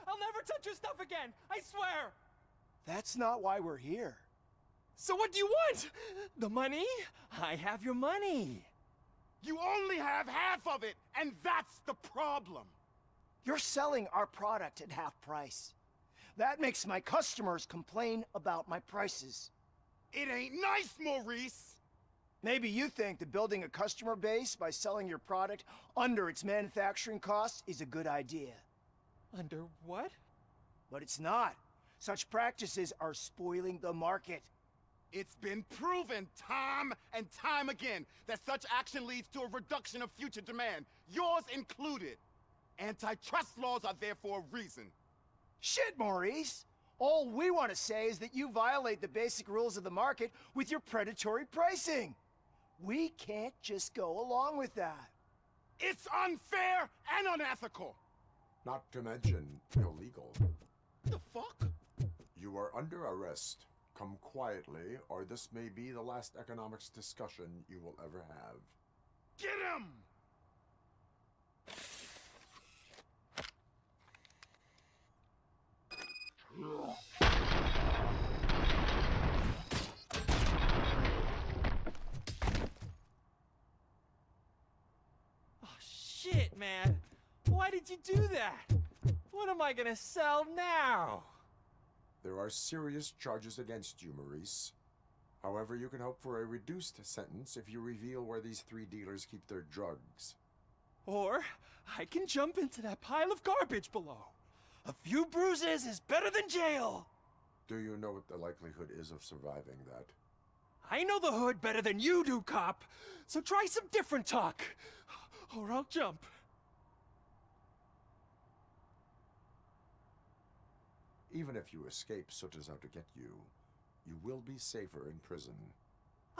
I'll never touch your stuff again. I swear. That's not why we're here. So what do you want? The money? I have your money. You only have half of it, and that's the problem. You're selling our product at half price. That makes my customers complain about my prices. It ain't nice, Maurice! Maybe you think that building a customer base by selling your product under its manufacturing cost is a good idea. Under what? But it's not. Such practices are spoiling the market. It's been proven time and time again that such action leads to a reduction of future demand, yours included. Antitrust laws are there for a reason. Shit, Maurice! All we want to say is that you violate the basic rules of the market with your predatory pricing. We can't just go along with that. It's unfair and unethical! Not to mention illegal. The fuck? You are under arrest. Come quietly, or this may be the last economics discussion you will ever have. Get him! Oh, shit, man. Why did you do that? What am I gonna sell now? There are serious charges against you, Maurice. However, you can hope for a reduced sentence if you reveal where these 3 dealers keep their drugs. Or I can jump into that pile of garbage below. A few bruises is better than jail. Do you know what the likelihood is of surviving that? I know the hood better than you do, cop. So try some different talk, or I'll jump. Even if you escape Soot is out to get you, you will be safer in prison.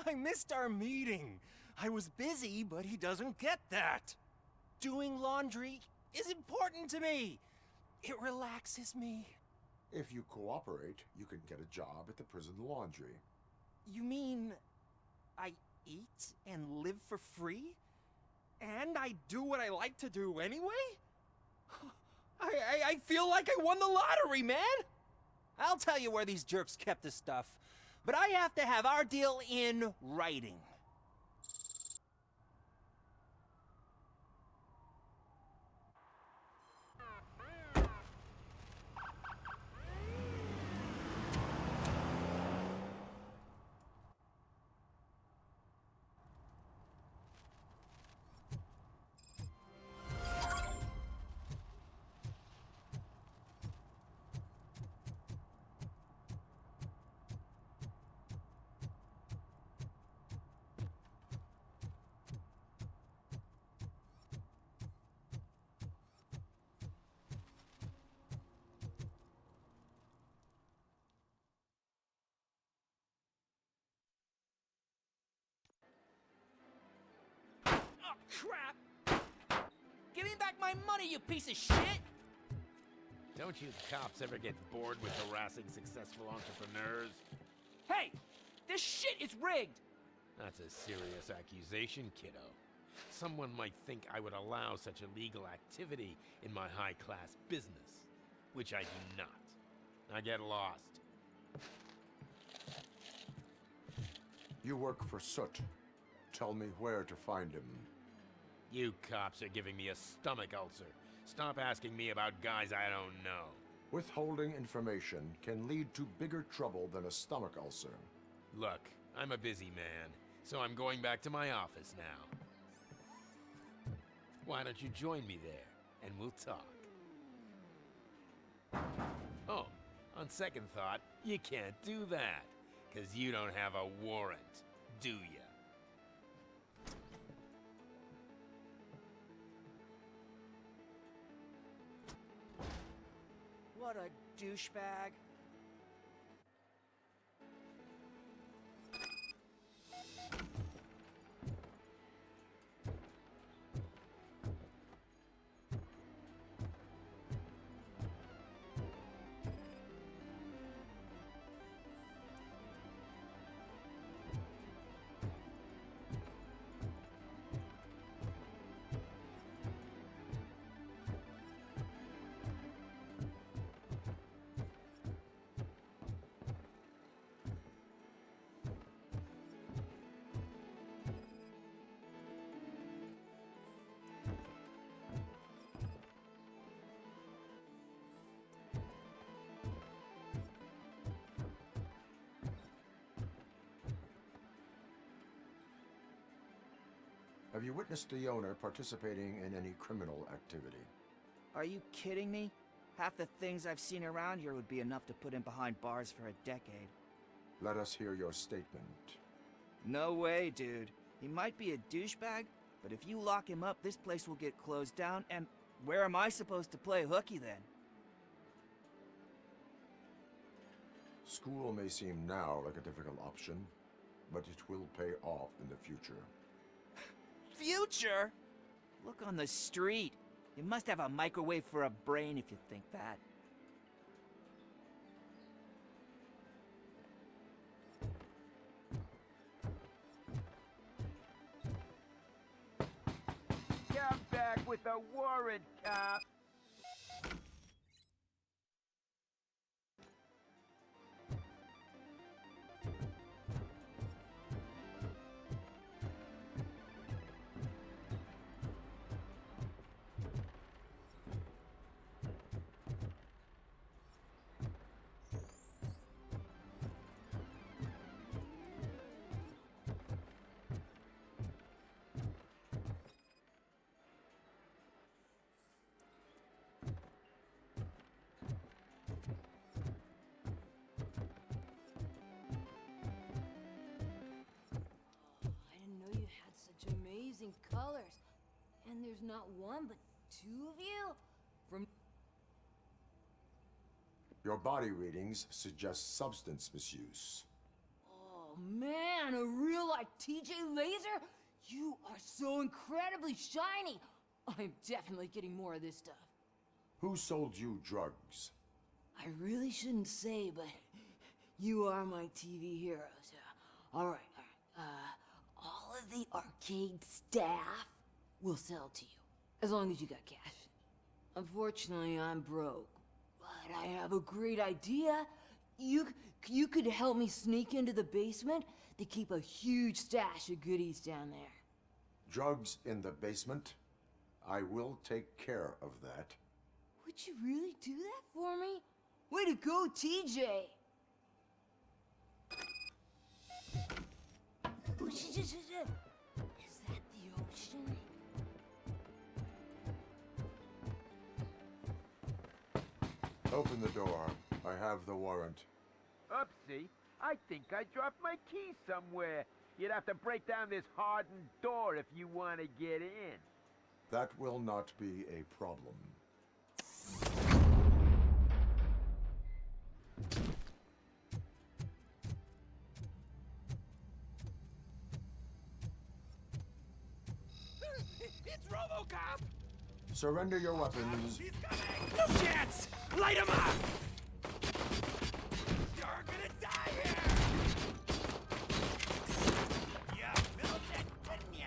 I missed our meeting. I was busy, but he doesn't get that. Doing laundry is important to me. It relaxes me. If you cooperate, you can get a job at the prison laundry. You mean I eat and live for free? And I do what I like to do anyway? I feel like I won the lottery, man! I'll tell you where these jerks kept the stuff, but I have to have our deal in writing. Crap! Give me back my money, you piece of shit! Don't you cops ever get bored with harassing successful entrepreneurs? Hey! This shit is rigged! That's a serious accusation, kiddo. Someone might think I would allow such illegal activity in my high-class business, which I do not. Now get lost. You work for Soot. Tell me where to find him. You cops are giving me a stomach ulcer. Stop asking me about guys I don't know. Withholding information can lead to bigger trouble than a stomach ulcer. Look, I'm a busy man, so I'm going back to my office now. Why don't you join me there, and we'll talk. Oh, on second thought, you can't do that, 'cause you don't have a warrant, do ya? What a douchebag. Have you witnessed the owner participating in any criminal activity? Are you kidding me? Half the things I've seen around here would be enough to put him behind bars for a decade. Let us hear your statement. No way, dude. He might be a douchebag, but if you lock him up, this place will get closed down, and where am I supposed to play hooky then? School may seem now like a difficult option, but it will pay off in the future. Future? Look on the street. You must have a microwave for a brain if you think that. Come back with a warrant, cop. Amazing colors. And there's not one, but two of you? From... Your body readings suggest substance misuse. Oh man, a real like TJ Laser? You are so incredibly shiny. I'm definitely getting more of this stuff. Who sold you drugs? I really shouldn't say, but you are my TV heroes. All right. All of the arcade staff will sell to you, as long as you got cash. Unfortunately, I'm broke, but I have a great idea. You could help me sneak into the basement. They keep a huge stash of goodies down there. Drugs in the basement? I will take care of that. Would you really do that for me? Way to go, TJ! Is that the ocean? Open the door. I have the warrant. Oopsie. I think I dropped my key somewhere. You'd have to break down this hardened door if you want to get in. That will not be a problem. It's RoboCop! Surrender your weapons. He's coming! No chance! Light him up! You're gonna die here! You built it, didn't ya?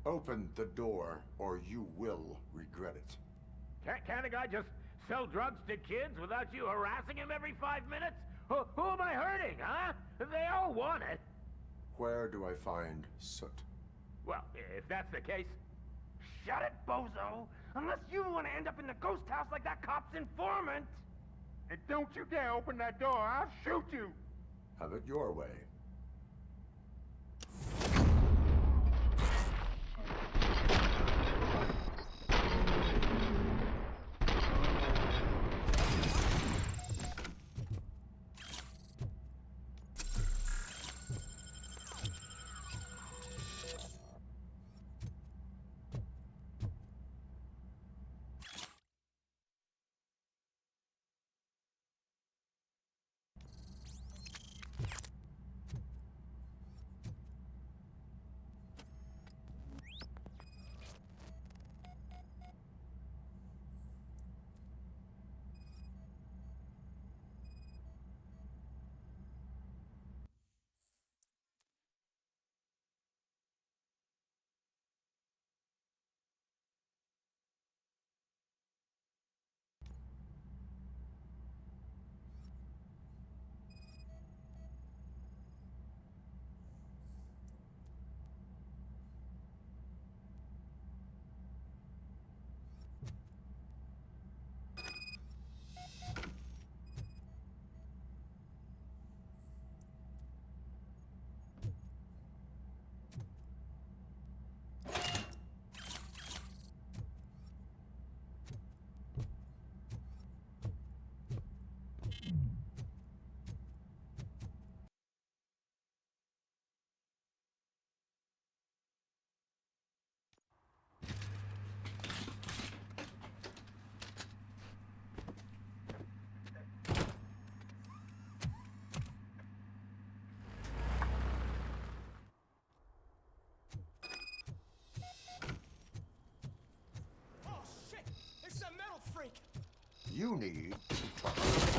Open the door, or you will regret it. Can't a guy just sell drugs to kids without you harassing him every 5 minutes? Who am I hurting, huh? They all want it. Where do I find Soot? Well, if that's the case, shut it, bozo! Unless you want to end up in the ghost house like that cop's informant! And don't you dare open that door, I'll shoot you! Have it your way. You need to understand.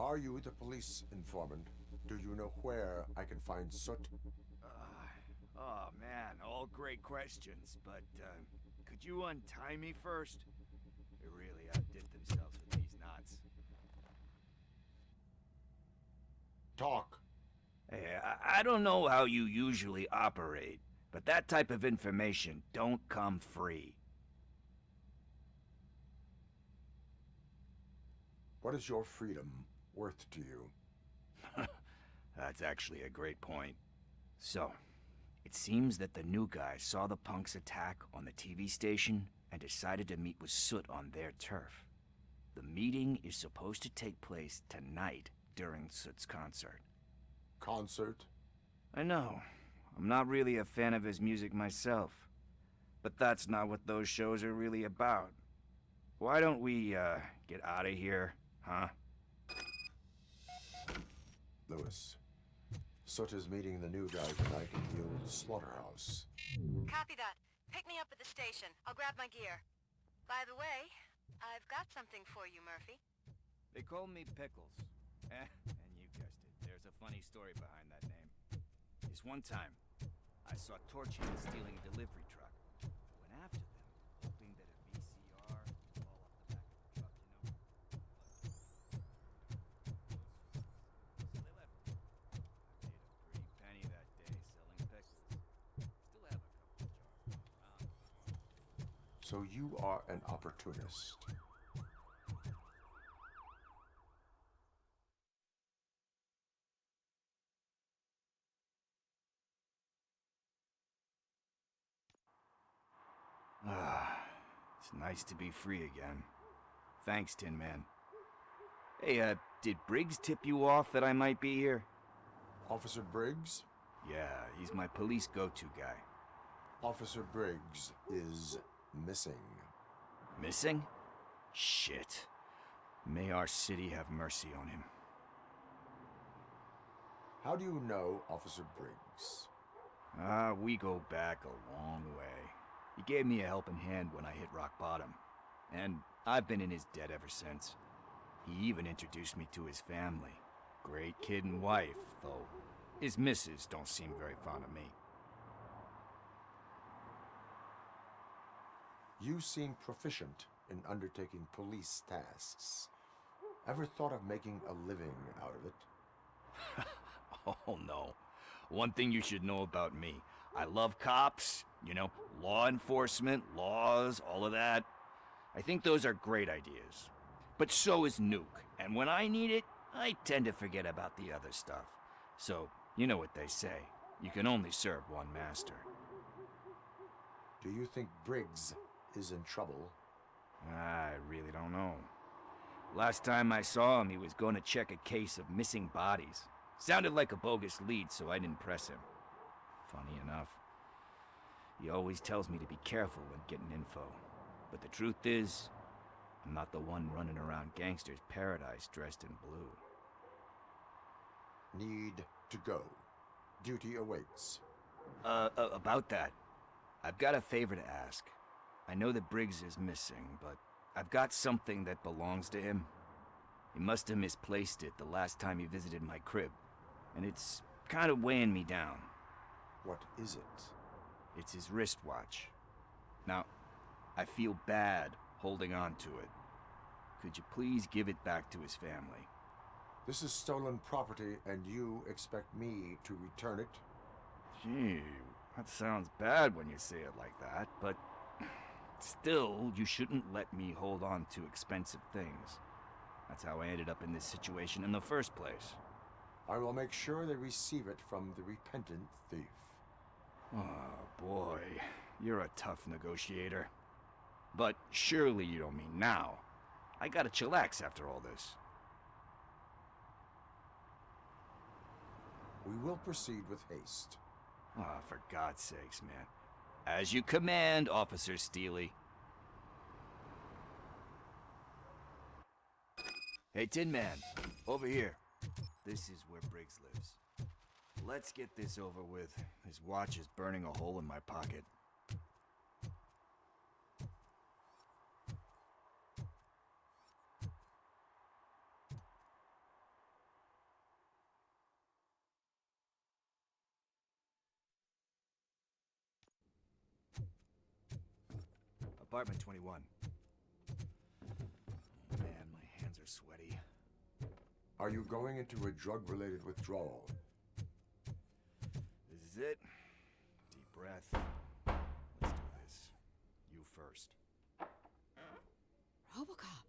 Are you the police informant? Do you know where I can find Soot? Oh man, all great questions, but could you untie me first? They really outdid themselves with these knots. Talk. Hey, I don't know how you usually operate, but that type of information don't come free. What is your freedom worth to you? That's actually a great point. So, it seems that the new guy saw the punks' attack on the TV station and decided to meet with Soot on their turf. The meeting is supposed to take place tonight during Soot's concert. Concert? I know. I'm not really a fan of his music myself. But that's not what those shows are really about. Why don't we, get out of here, huh? Lewis, Soot is meeting the new guy tonight in the old Slaughterhouse. Copy that. Pick me up at the station. I'll grab my gear. By the way, I've got something for you, Murphy. They call me Pickles. And you guessed it, there's a funny story behind that name. This one time, I saw Torchin stealing a delivery truck. Went after them, hoping that a VCR would fall off the back of the truck, you know. So they left it. I made a pretty penny that day selling pickles. Still have a couple of jars around. So you are an opportunist. It's nice to be free again. Thanks, Tin Man. Hey, did Briggs tip you off that I might be here? Officer Briggs? Yeah, he's my police go-to guy. Officer Briggs is missing. Missing? Shit. May our city have mercy on him. How do you know Officer Briggs? We go back a long way. He gave me a helping hand when I hit rock bottom. And I've been in his debt ever since. He even introduced me to his family. Great kid and wife, though his missus don't seem very fond of me. You seem proficient in undertaking police tasks. Ever thought of making a living out of it? Oh no. One thing you should know about me. I love cops, you know, law enforcement, laws, all of that. I think those are great ideas. But so is nuke, and when I need it, I tend to forget about the other stuff. So, you know what they say. You can only serve one master. Do you think Briggs is in trouble? I really don't know. Last time I saw him, he was going to check a case of missing bodies. Sounded like a bogus lead, so I didn't press him. Funny enough. He always tells me to be careful when getting info. But the truth is, I'm not the one running around gangsters' paradise dressed in blue. Need to go. Duty awaits. About that, I've got a favor to ask. I know that Briggs is missing, but I've got something that belongs to him. He must have misplaced it the last time he visited my crib, and it's kind of weighing me down. What is it? It's his wristwatch. Now, I feel bad holding on to it. Could you please give it back to his family? This is stolen property, and you expect me to return it? Gee, that sounds bad when you say it like that, but still, you shouldn't let me hold on to expensive things. That's how I ended up in this situation in the first place. I will make sure they receive it from the repentant thief. Oh, boy. You're a tough negotiator. But surely you don't mean now. I gotta chillax after all this. We will proceed with haste. Ah, for God's sakes, man. As you command, Officer Steely. Hey, Tin Man, over here. This is where Briggs lives. Let's get this over with. His watch is burning a hole in my pocket. Apartment 21. Man, my hands are sweaty. Are you going into a drug-related withdrawal? This is it. Deep breath. Let's do this. You first. RoboCop.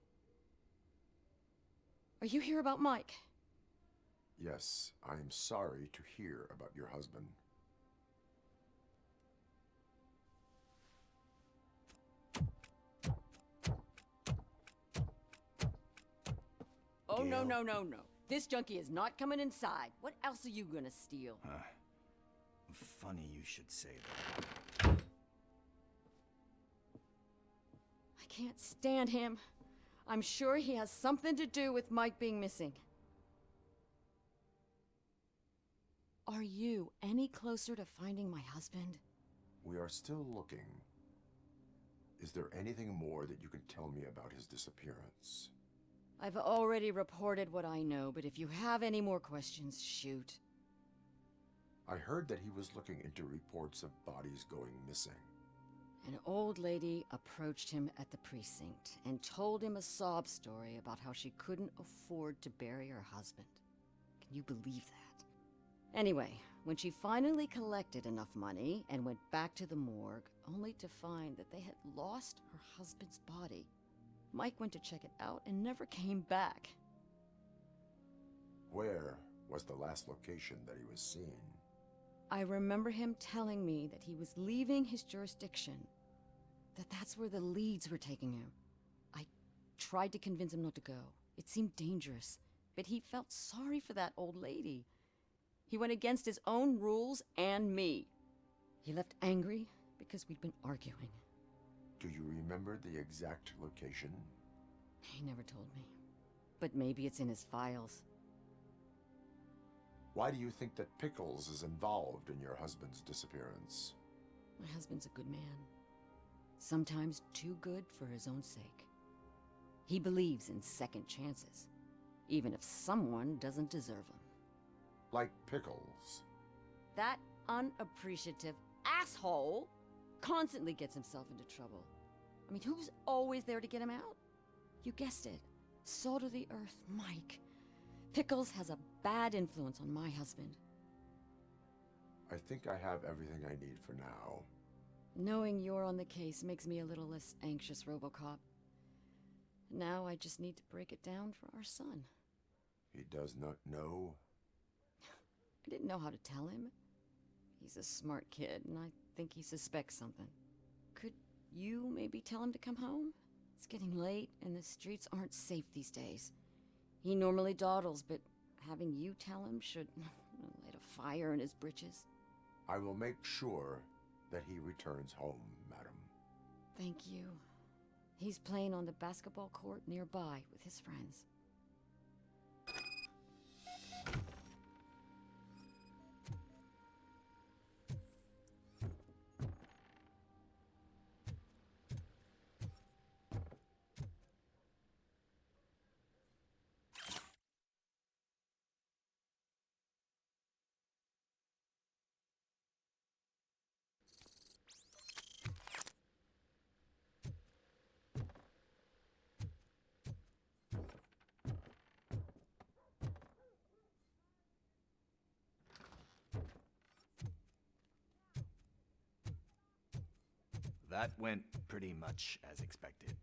Are you here about Mike? Yes, I am sorry to hear about your husband. Oh, no, no, no, no. This junkie is not coming inside. What else are you gonna steal? Funny you should say that. I can't stand him. I'm sure he has something to do with Mike being missing. Are you any closer to finding my husband? We are still looking. Is there anything more that you can tell me about his disappearance? I've already reported what I know, but if you have any more questions, shoot. I heard that he was looking into reports of bodies going missing. An old lady approached him at the precinct and told him a sob story about how she couldn't afford to bury her husband. Can you believe that? Anyway, when she finally collected enough money and went back to the morgue, only to find that they had lost her husband's body, Mike went to check it out and never came back. Where was the last location that he was seen? I remember him telling me that he was leaving his jurisdiction, that's where the leads were taking him. I tried to convince him not to go. It seemed dangerous, but he felt sorry for that old lady. He went against his own rules and me. He left angry because we'd been arguing. Do you remember the exact location? He never told me, but maybe it's in his files. Why do you think that Pickles is involved in your husband's disappearance? My husband's a good man. Sometimes too good for his own sake. He believes in second chances, even if someone doesn't deserve them. Like Pickles? That unappreciative asshole constantly gets himself into trouble. I mean, who's always there to get him out? You guessed it. Salt of the earth, Mike. Pickles has a bad influence on my husband. I think I have everything I need for now. Knowing you're on the case makes me a little less anxious, RoboCop. Now I just need to break it down for our son. He does not know? I didn't know how to tell him. He's a smart kid, and I think he suspects something. Could you maybe tell him to come home? It's getting late, and the streets aren't safe these days. He normally dawdles, but having you tell him should light a fire in his britches. I will make sure that he returns home, madam. Thank you. He's playing on the basketball court nearby with his friends. That went pretty much as expected.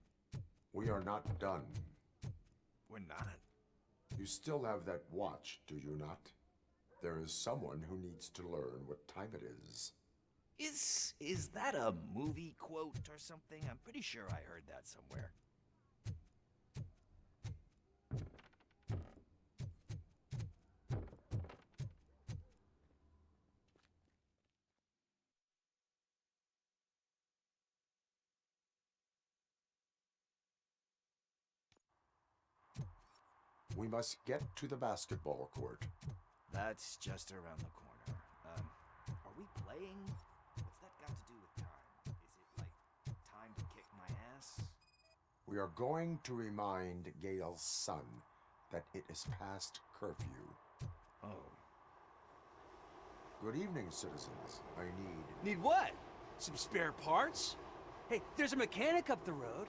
We are not done. We're not? You still have that watch, do you not? There is someone who needs to learn what time it is. Is that a movie quote or something? I'm pretty sure I heard that somewhere. We must get to the basketball court. That's just around the corner. Are we playing? What's that got to do with time? Is it like time to kick my ass? We are going to remind Gail's son that it is past curfew. Oh. Good evening, citizens. I need... Need what? Some spare parts? Hey, there's a mechanic up the road.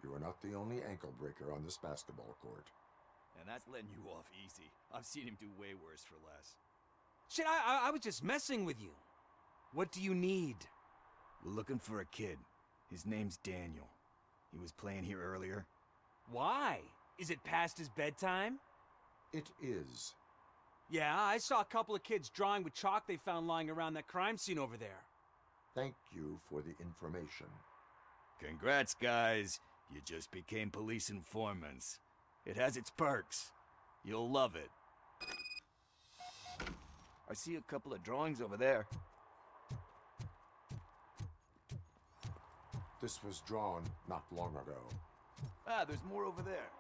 You are not the only ankle breaker on this basketball court. And that's letting you off easy. I've seen him do way worse for less. Shit, I was just messing with you. What do you need? We're looking for a kid. His name's Daniel. He was playing here earlier. Why? Is it past his bedtime? It is. Yeah, I saw a couple of kids drawing with chalk they found lying around that crime scene over there. Thank you for the information. Congrats, guys. You just became police informants. It has its perks. You'll love it. I see a couple of drawings over there. This was drawn not long ago. Ah, there's more over there.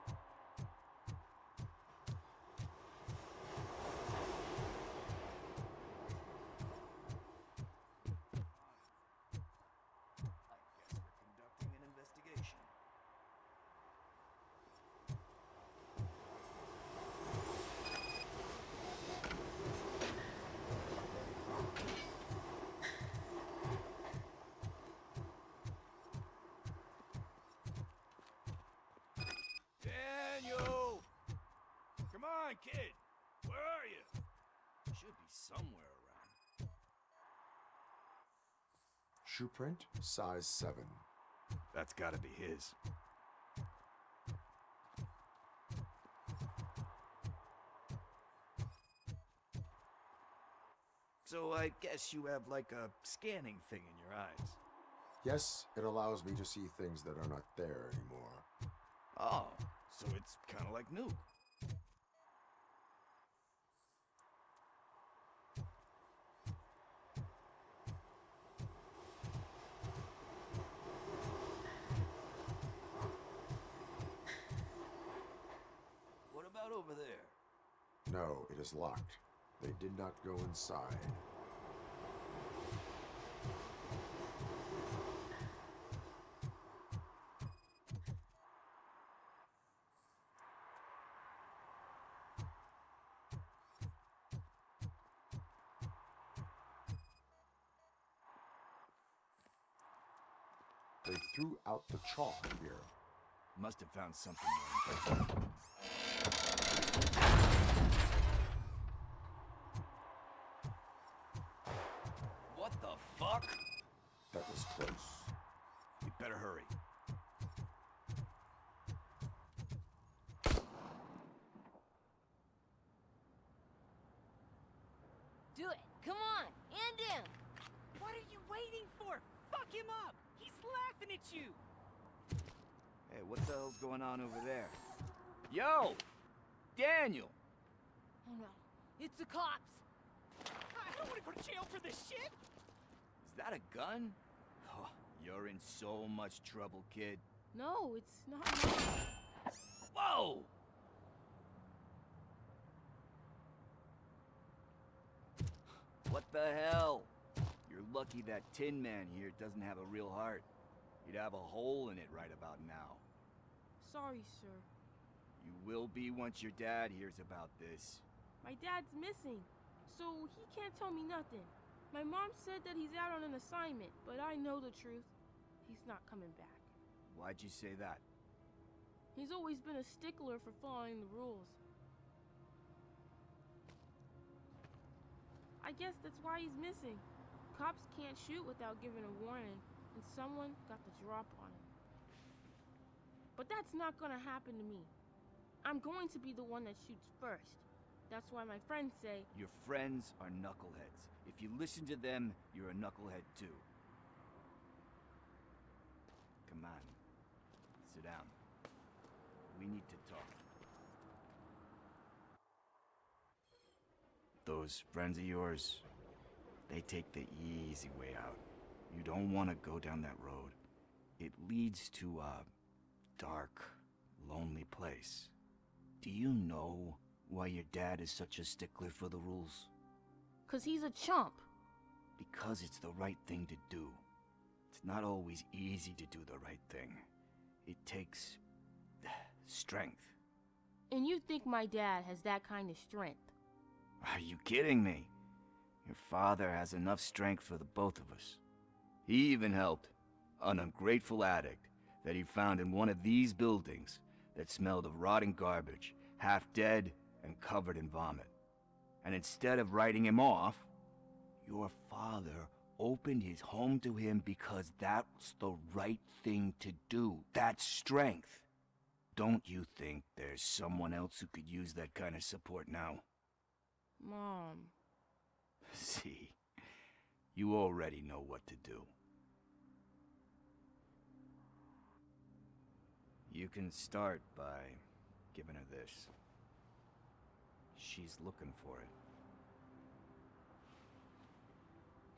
Daniel! Come on, kid! Where are you? Should be somewhere around. Shoe print, size 7. That's gotta be his. So I guess you have like a scanning thing in your eyes. Yes, it allows me to see things that are not there anymore. Oh, so it's kind of like Nuke. What about over there? No, it is locked. They did not go inside. They threw out the chalk here. Must have found something more impressive. What the fuck? That was close. We better hurry. Do it. Come on. And him. What are you waiting for? Fuck him up. He's laughing at you. Hey, what the hell's going on over there? Yo! Daniel! Oh no. It's the cops. I don't want to go to jail for this shit. Is that a gun? Oh, you're in so much trouble, kid. No, it's not. Whoa! What the hell? You're lucky that Tin Man here doesn't have a real heart. He'd have a hole in it right about now. Sorry, sir. You will be once your dad hears about this. My dad's missing, so he can't tell me nothing. My mom said that he's out on an assignment, but I know the truth. He's not coming back. Why'd you say that? He's always been a stickler for following the rules. I guess that's why he's missing. Cops can't shoot without giving a warning, and someone got the drop on him. But that's not gonna happen to me. I'm going to be the one that shoots first. That's why my friends say... Your friends are knuckleheads. If you listen to them, you're a knucklehead too. Come on. Sit down. We need to talk. Those friends of yours, they take the easy way out. You don't want to go down that road. It leads to a dark, lonely place. Do you know why your dad is such a stickler for the rules? 'Cause he's a chump. Because it's the right thing to do. It's not always easy to do the right thing. It takes strength. And you think my dad has that kind of strength? Are you kidding me? Your father has enough strength for the both of us. He even helped an ungrateful addict that he found in one of these buildings that smelled of rotting garbage, half dead and covered in vomit. And instead of writing him off, your father opened his home to him because that's the right thing to do. That's strength. Don't you think there's someone else who could use that kind of support now? Mom. See, you already know what to do. You can start by giving her this. She's looking for it.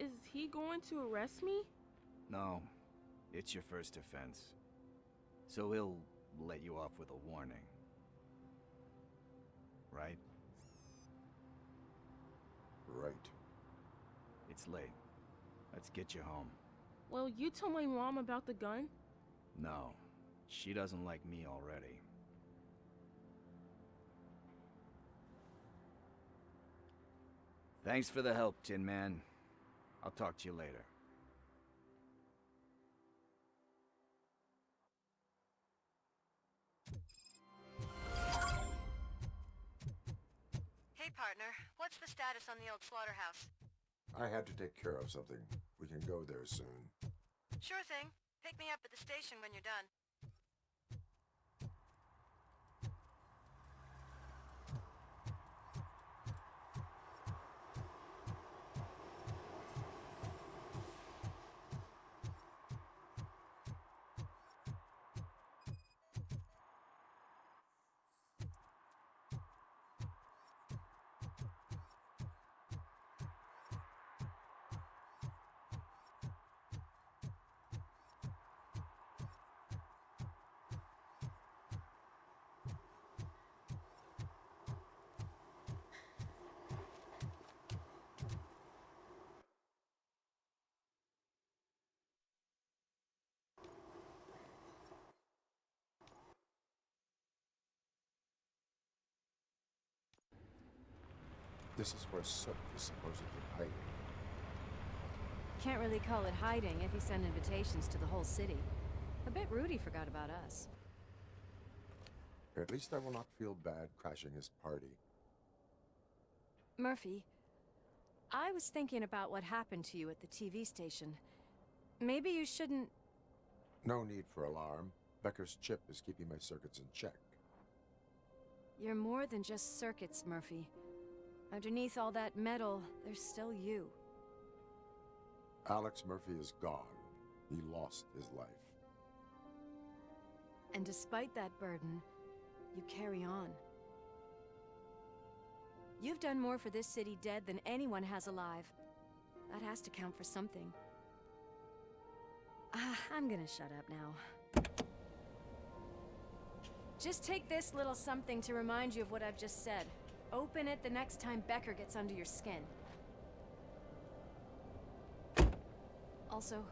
Is he going to arrest me? No, it's your first offense. So he'll let you off with a warning. Right? Right. It's late. Let's get you home. Well, you told my mom about the gun? No, she doesn't like me already. Thanks for the help, Tin Man. I'll talk to you later. Hey, partner. What's the status on the old Slaughterhouse? I had to take care of something. We can go there soon. Sure thing. Pick me up at the station when you're done. This is where Soot is supposedly hiding. Can't really call it hiding if you send invitations to the whole city. I bet Rudy forgot about us. At least I will not feel bad crashing his party. Murphy, I was thinking about what happened to you at the TV station. Maybe you shouldn't... No need for alarm. Becker's chip is keeping my circuits in check. You're more than just circuits, Murphy. Underneath all that metal, there's still you. Alex Murphy is gone. He lost his life. And despite that burden, you carry on. You've done more for this city dead than anyone has alive. That has to count for something. I'm gonna shut up now. Just take this little something to remind you of what I've just said. Open it the next time Becker gets under your skin. Also,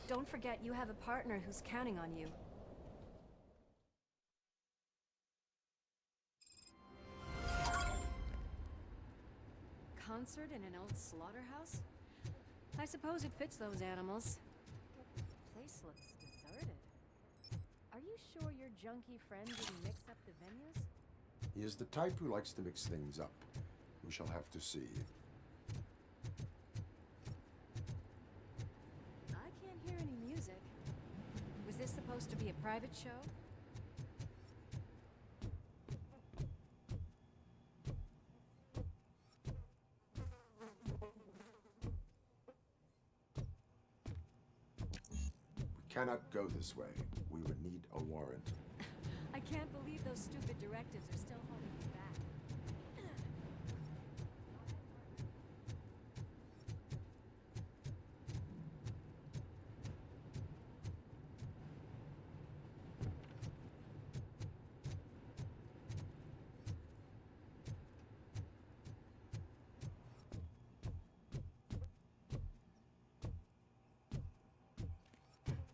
don't forget you have a partner who's counting on you. Concert in an old slaughterhouse? I suppose it fits those animals. Place looks deserted. Are you sure your junkie friend didn't mix up the venues? He is the type who likes to mix things up. We shall have to see. I can't hear any music. Was this supposed to be a private show? We cannot go this way. We would need a warrant. I can't believe those stupid directives are still holding you back.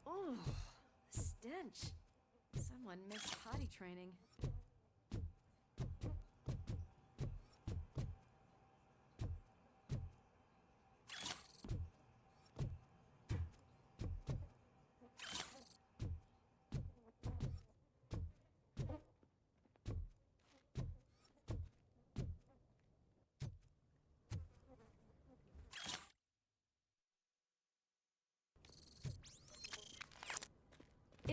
Oh, the stench. Someone missed potty training.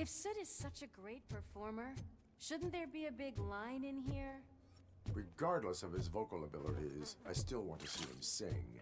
If Soot is such a great performer, shouldn't there be a big line in here? Regardless of his vocal abilities, I still want to see him sing.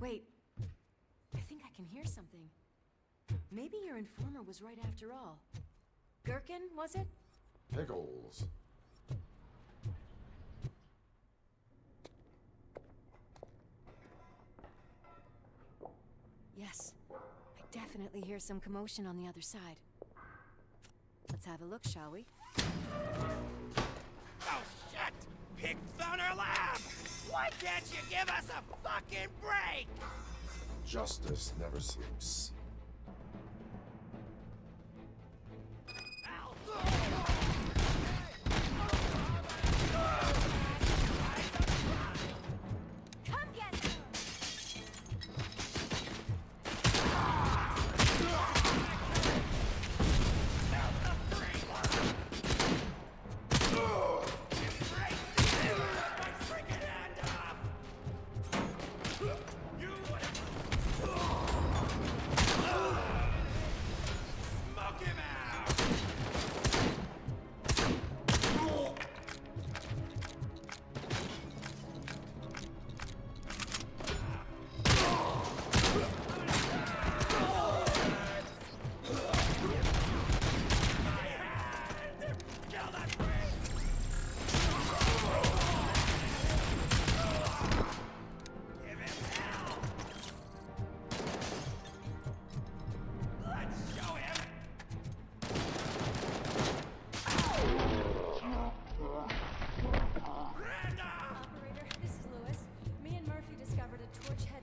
Wait, I think I can hear something. Maybe your informer was right after all. Gherkin, was it? Pickles. Yes, I definitely hear some commotion on the other side. Let's have a look, shall we? Oh, shit! Pig Thunder Lab! Why can't you give us a fucking break? Justice never sleeps. Come get her!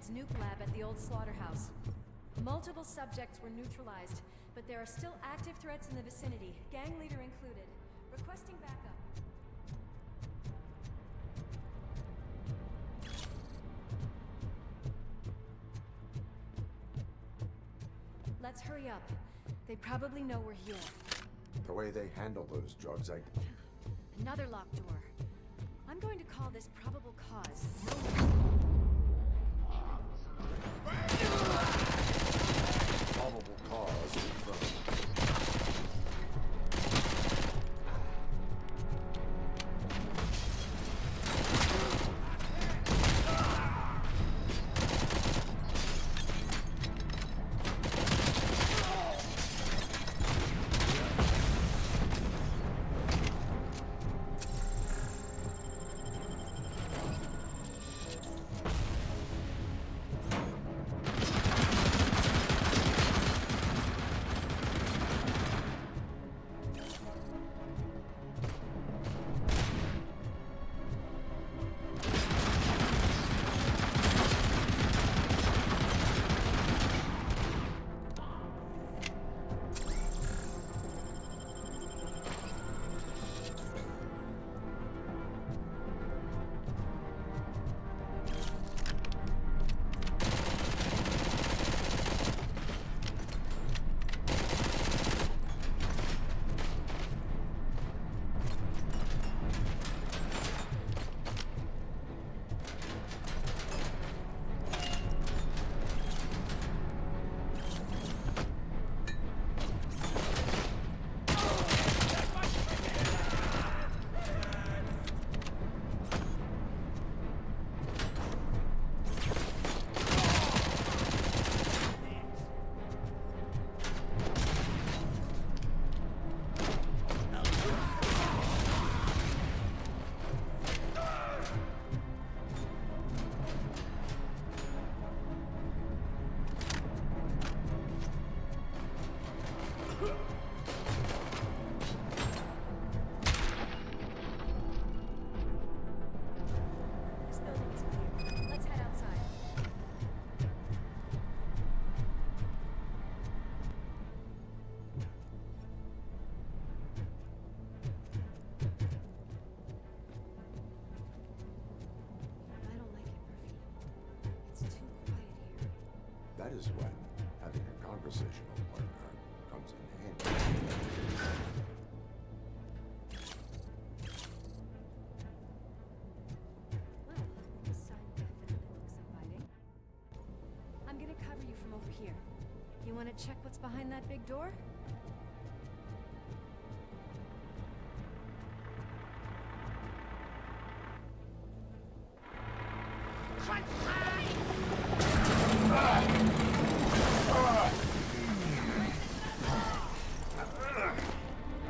nuke lab at the old Slaughterhouse. Multiple subjects were neutralized, but there are still active threats in the vicinity, gang leader included. Requesting backup. Let's hurry up. They probably know we're here. The way they handle those drugs, Another locked door. I'm going to call this probable cause. Probable cause confirmed. That is when having a conversational partner comes in handy. Well, this sign definitely looks inviting. I'm gonna cover you from over here. You wanna check what's behind that big door?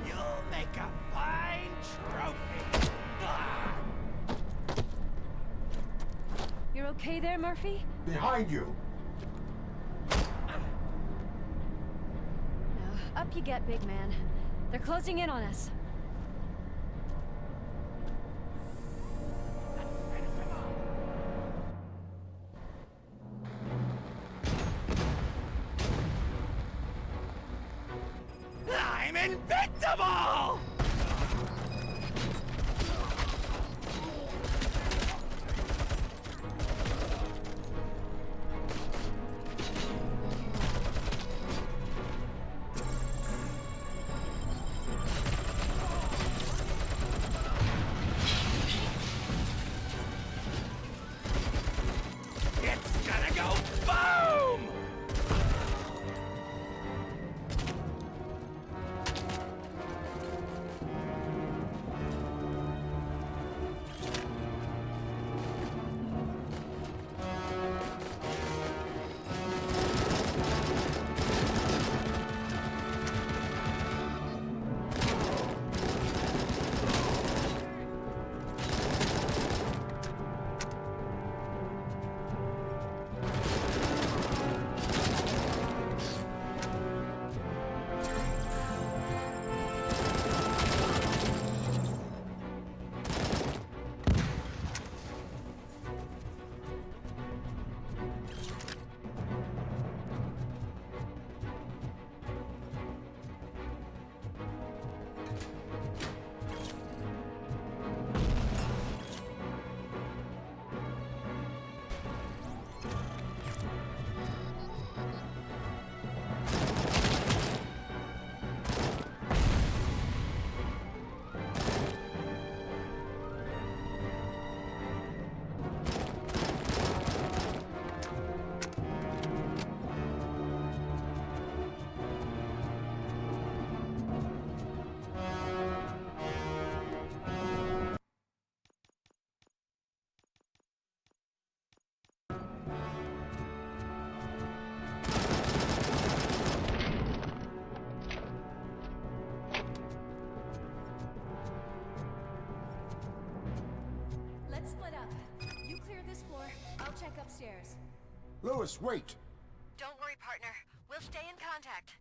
You'll make a fine trophy. You're okay there, Murphy? Behind you! Now, up you get, big man. They're closing in on us. I'm invincible! It's gonna go boom! Let's split up. You clear this floor, I'll check upstairs. Lewis, wait! Don't worry, partner. We'll stay in contact.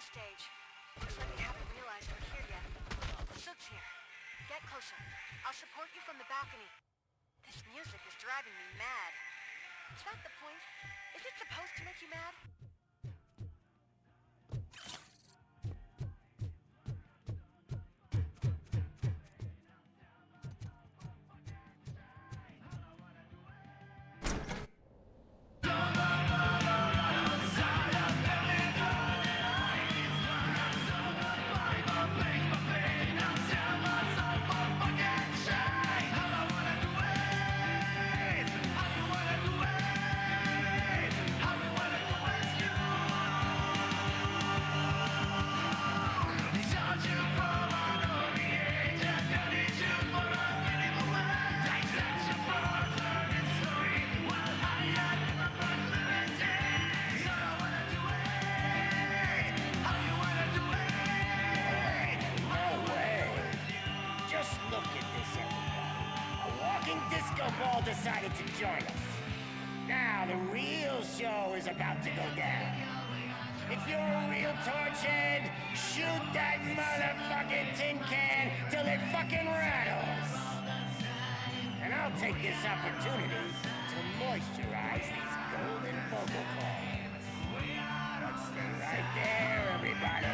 Stage. Looks like they haven't realized we're here yet. Soot's here. Get closer. I'll support you from the balcony. This music is driving me mad. Is that the point? Is it supposed to make you mad? Disco Ball decided to join us. Now the real show is about to go down. If you're a real torchhead, shoot that motherfucking tin can till it fucking rattles. And I'll take this opportunity to moisturize these golden vocal cords. Let's stay right there, everybody.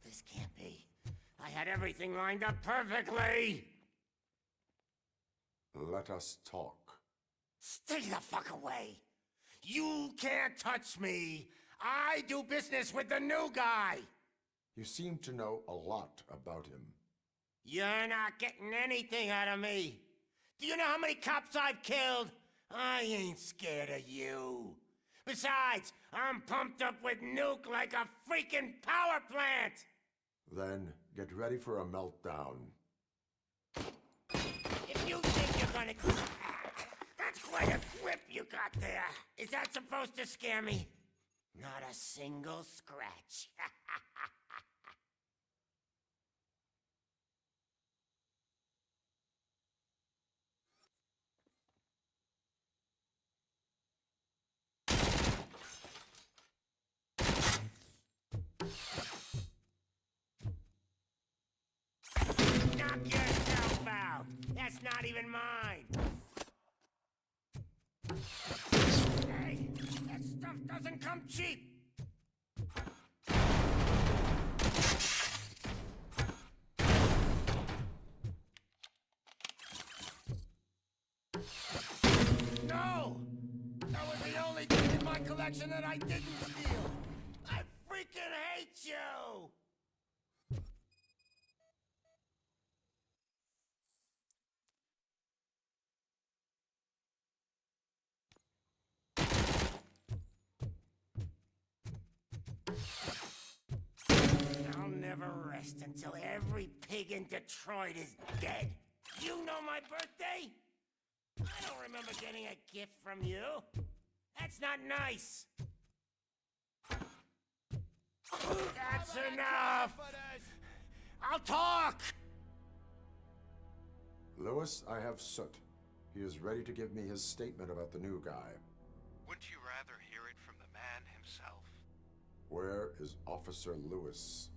This can't be. I had everything lined up perfectly! Let us talk. Stay the fuck away! You can't touch me! I do business with the new guy! You seem to know a lot about him. You're not getting anything out of me! Do you know how many cops I've killed? I ain't scared of you. Besides, I'm pumped up with nuke like a freaking power plant! Then get ready for a meltdown. If you think you're gonna... That's quite a grip you got there. Is that supposed to scare me? Not a single scratch. Knock yourself out! That's not even mine! Hey, that stuff doesn't come cheap! No! That was the only thing in my collection that I didn't steal! I freaking hate you! I'll never rest until every pig in Detroit is dead. You know my birthday? I don't remember getting a gift from you. That's not nice. That's enough! I'll talk! Lewis, I have Soot. He is ready to give me his statement about the new guy. Wouldn't you rather hear it from the man himself? Where is Officer Lewis?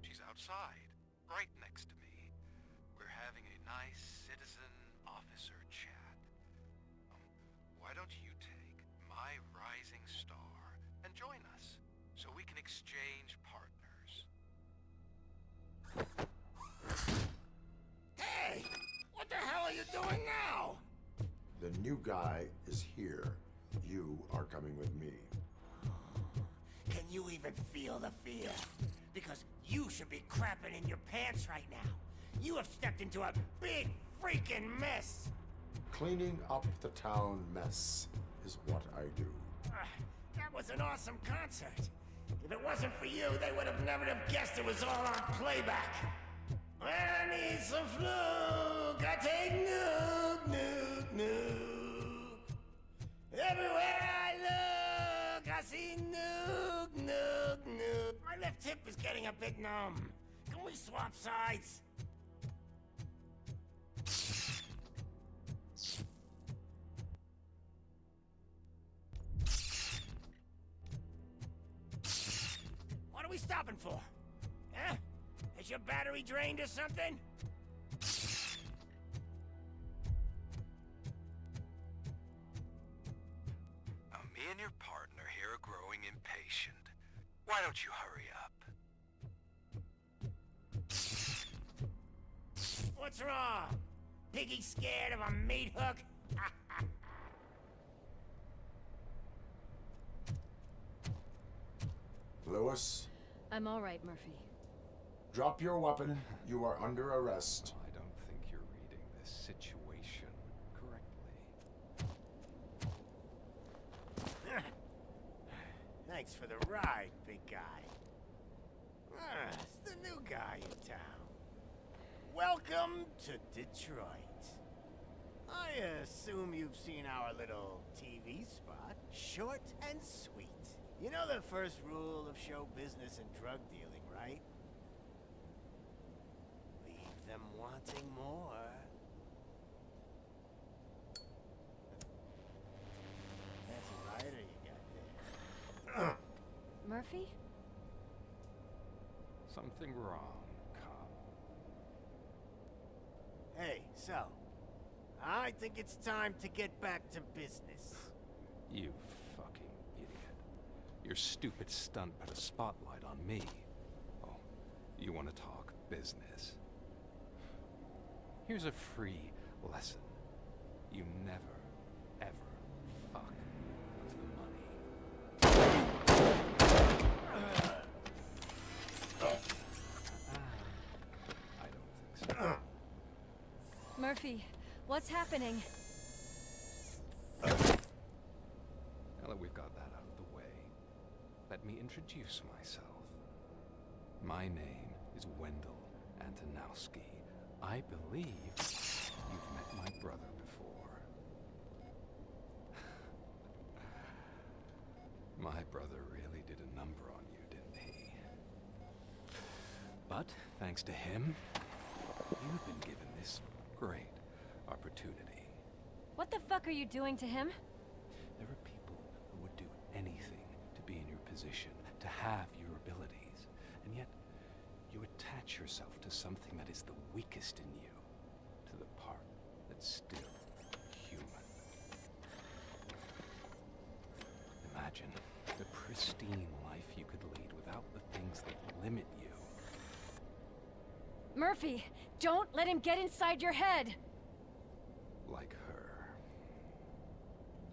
She's outside, right next to me. We're having a nice citizen-officer chat. Why don't you take my rising star and join us, so we can exchange partners? Hey! What the hell are you doing now? The new guy is here. You are coming with me. Can you even feel the fear? Because you should be crapping in your pants right now. You have stepped into a big freaking mess. Cleaning up the town mess is what I do. That was an awesome concert. If it wasn't for you, they would have never have guessed it was all on playback. When I need some fluke, I take nuke, nuke, nuke. Everywhere I look, I see nuke, nuke, nuke. My left hip is getting a bit numb. Can we swap sides? What are we stopping for? Huh? Is your battery drained or something? Me and your partner here are growing impatient. Why don't you hurry up? What's wrong? Piggy scared of a meat hook? Lewis, I'm all right, Murphy. drop your weapon. You are under arrest. I don't think you're reading this situation correctly. Thanks for the ride, big guy. It's the new guy in town. Welcome to Detroit. I assume you've seen our little TV spot. Short and sweet. You know the first rule of show business and drug dealing, right? Leave them wanting more. That's a rider you got there. Murphy? Something wrong, cop. Hey, so, I think it's time to get back to business. You fucking idiot. Your stupid stunt put a spotlight on me. Oh, you want to talk business? Here's a free lesson. You never, ever fuck with the money. I don't think so. Murphy, what's happening? Now that we've got that out of the way, let me introduce myself. My name is Wendell Antonowski. I believe you've met my brother before. My brother really did a number on you, didn't he? But thanks to him, you've been given this great opportunity. What the fuck are you doing to him? There are people who would do anything to be in your position, to have your abilities, and yet you attach yourself to something that is the weakest in you, to the part that's still human. Imagine the pristine life you could lead without the things that limit you. Murphy, don't let him get inside your head! Like her.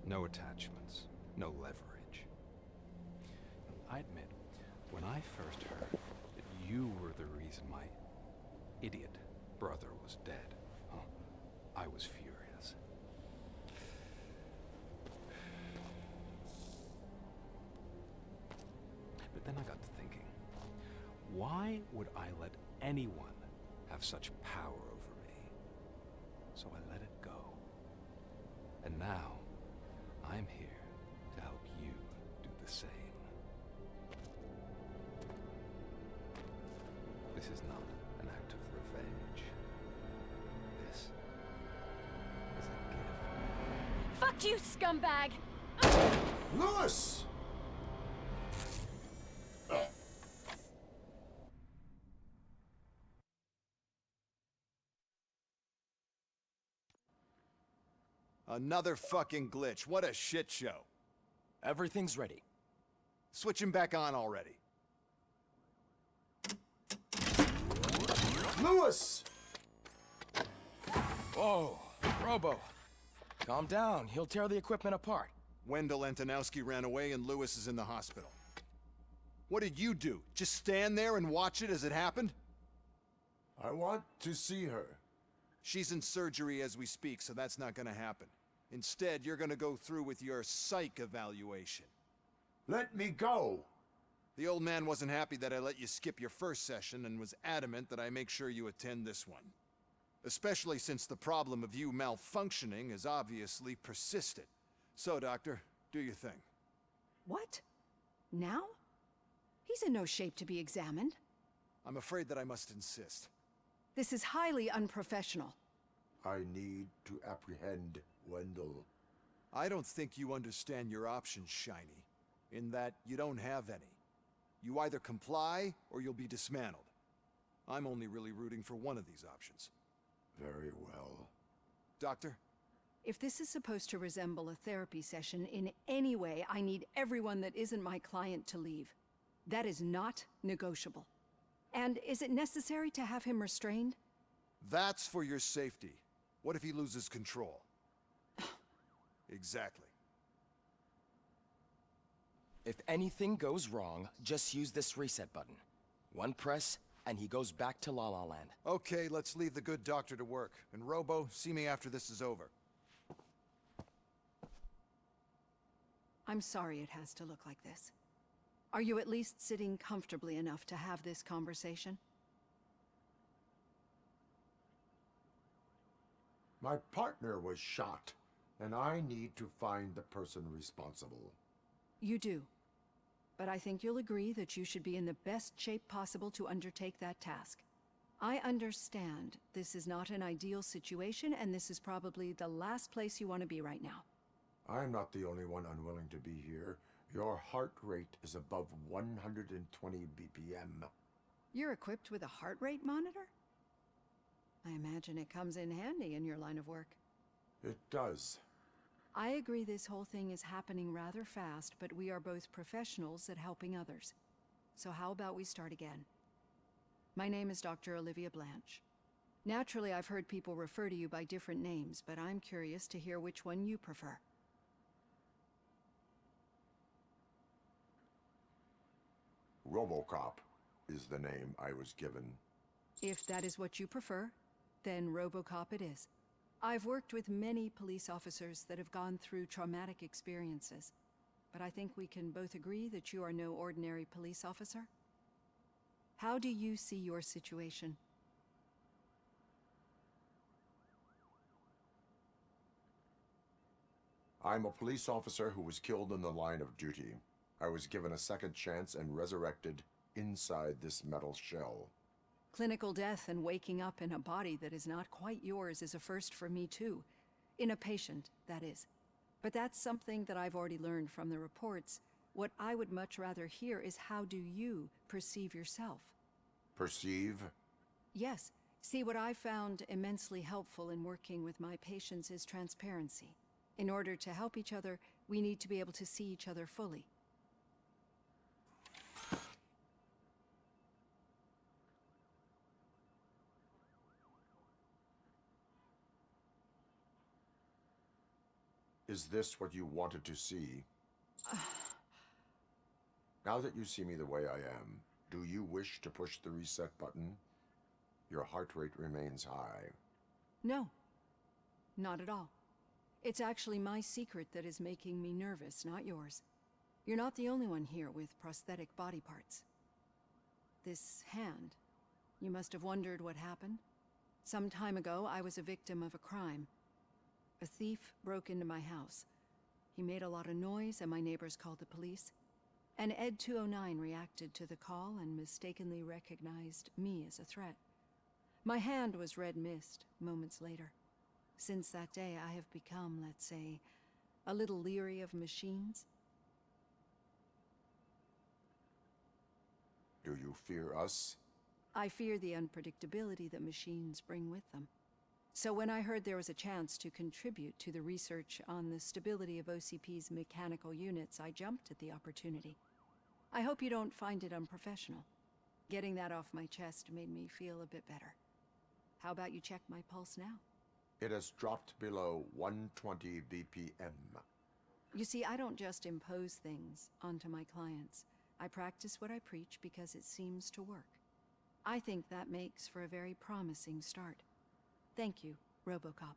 No attachments, no leverage. I admit, when I first heard that you were the reason my idiot brother was dead, I was furious. But then I got to Why would I let anyone have such power over me? So I let it go. And now, I'm here to help you do the same. This is not an act of revenge. This is a gift. Fuck you, scumbag! Lewis! Another fucking glitch. What a shit show. Everything's ready. Switch him back on already. Lewis! Whoa, Robo. Calm down. He'll tear the equipment apart. Wendell Antonowski ran away and Lewis is in the hospital. What did you do? Just stand there and watch it as it happened? I want to see her. She's in surgery as we speak, so that's not gonna happen. Instead, you're gonna go through with your psych evaluation. Let me go! The old man wasn't happy that I let you skip your first session and was adamant that I make sure you attend this one. Especially since the problem of you malfunctioning has obviously persisted. So, Doctor, do your thing. What? Now? He's in no shape to be examined. I'm afraid that I must insist. This is highly unprofessional. I need to apprehend Wendell. I don't think you understand your options, Shiny. In that you don't have any. You either comply or you'll be dismantled. I'm only really rooting for one of these options. Very well. Doctor? If this is supposed to resemble a therapy session in any way, I need everyone that isn't my client to leave. That is not negotiable. And is it necessary to have him restrained? That's for your safety. What if he loses control? Exactly. If anything goes wrong, just use this reset button. One press, and he goes back to La La Land. Okay, let's leave the good doctor to work. And Robo, see me after this is over. I'm sorry it has to look like this. Are you at least sitting comfortably enough to have this conversation? My partner was shot, and I need to find the person responsible. You do. But I think you'll agree that you should be in the best shape possible to undertake that task. I understand this is not an ideal situation, and this is probably the last place you want to be right now. I'm not the only one unwilling to be here. Your heart rate is above 120 BPM. You're equipped with a heart rate monitor? I imagine it comes in handy in your line of work. It does. I agree this whole thing is happening rather fast, but we are both professionals at helping others. So how about we start again? My name is Dr. Olivia Blanche. Naturally, I've heard people refer to you by different names, but I'm curious to hear which one you prefer. RoboCop is the name I was given. If that is what you prefer, then RoboCop it is. I've worked with many police officers that have gone through traumatic experiences, but I think we can both agree that you are no ordinary police officer. How do you see your situation? I'm a police officer who was killed in the line of duty. I was given a second chance and resurrected inside this metal shell. Clinical death and waking up in a body that is not quite yours is a first for me too. In a patient, that is. But that's something that I've already learned from the reports. What I would much rather hear is how do you perceive yourself? Perceive? Yes. See, what I found immensely helpful in working with my patients is transparency. In order to help each other, we need to be able to see each other fully. Is this what you wanted to see? Now that you see me the way I am, do you wish to push the reset button? Your heart rate remains high. No. Not at all. It's actually my secret that is making me nervous, not yours. You're not the only one here with prosthetic body parts. This hand. You must have wondered what happened. Some time ago, I was a victim of a crime. A thief broke into my house. He made a lot of noise, and my neighbors called the police. And Ed2 reacted to the call and mistakenly recognized me as a threat. My hand was red mist moments later. Since that day, I have become, let's say, a little leery of machines. Do you fear us? I fear the unpredictability that machines bring with them. So when I heard there was a chance to contribute to the research on the stability of OCP's mechanical units, I jumped at the opportunity. I hope you don't find it unprofessional. Getting that off my chest made me feel a bit better. How about you check my pulse now? It has dropped below 120 BPM. You see, I don't just impose things onto my clients. I practice what I preach because it seems to work. I think that makes for a very promising start. Thank you, RoboCop.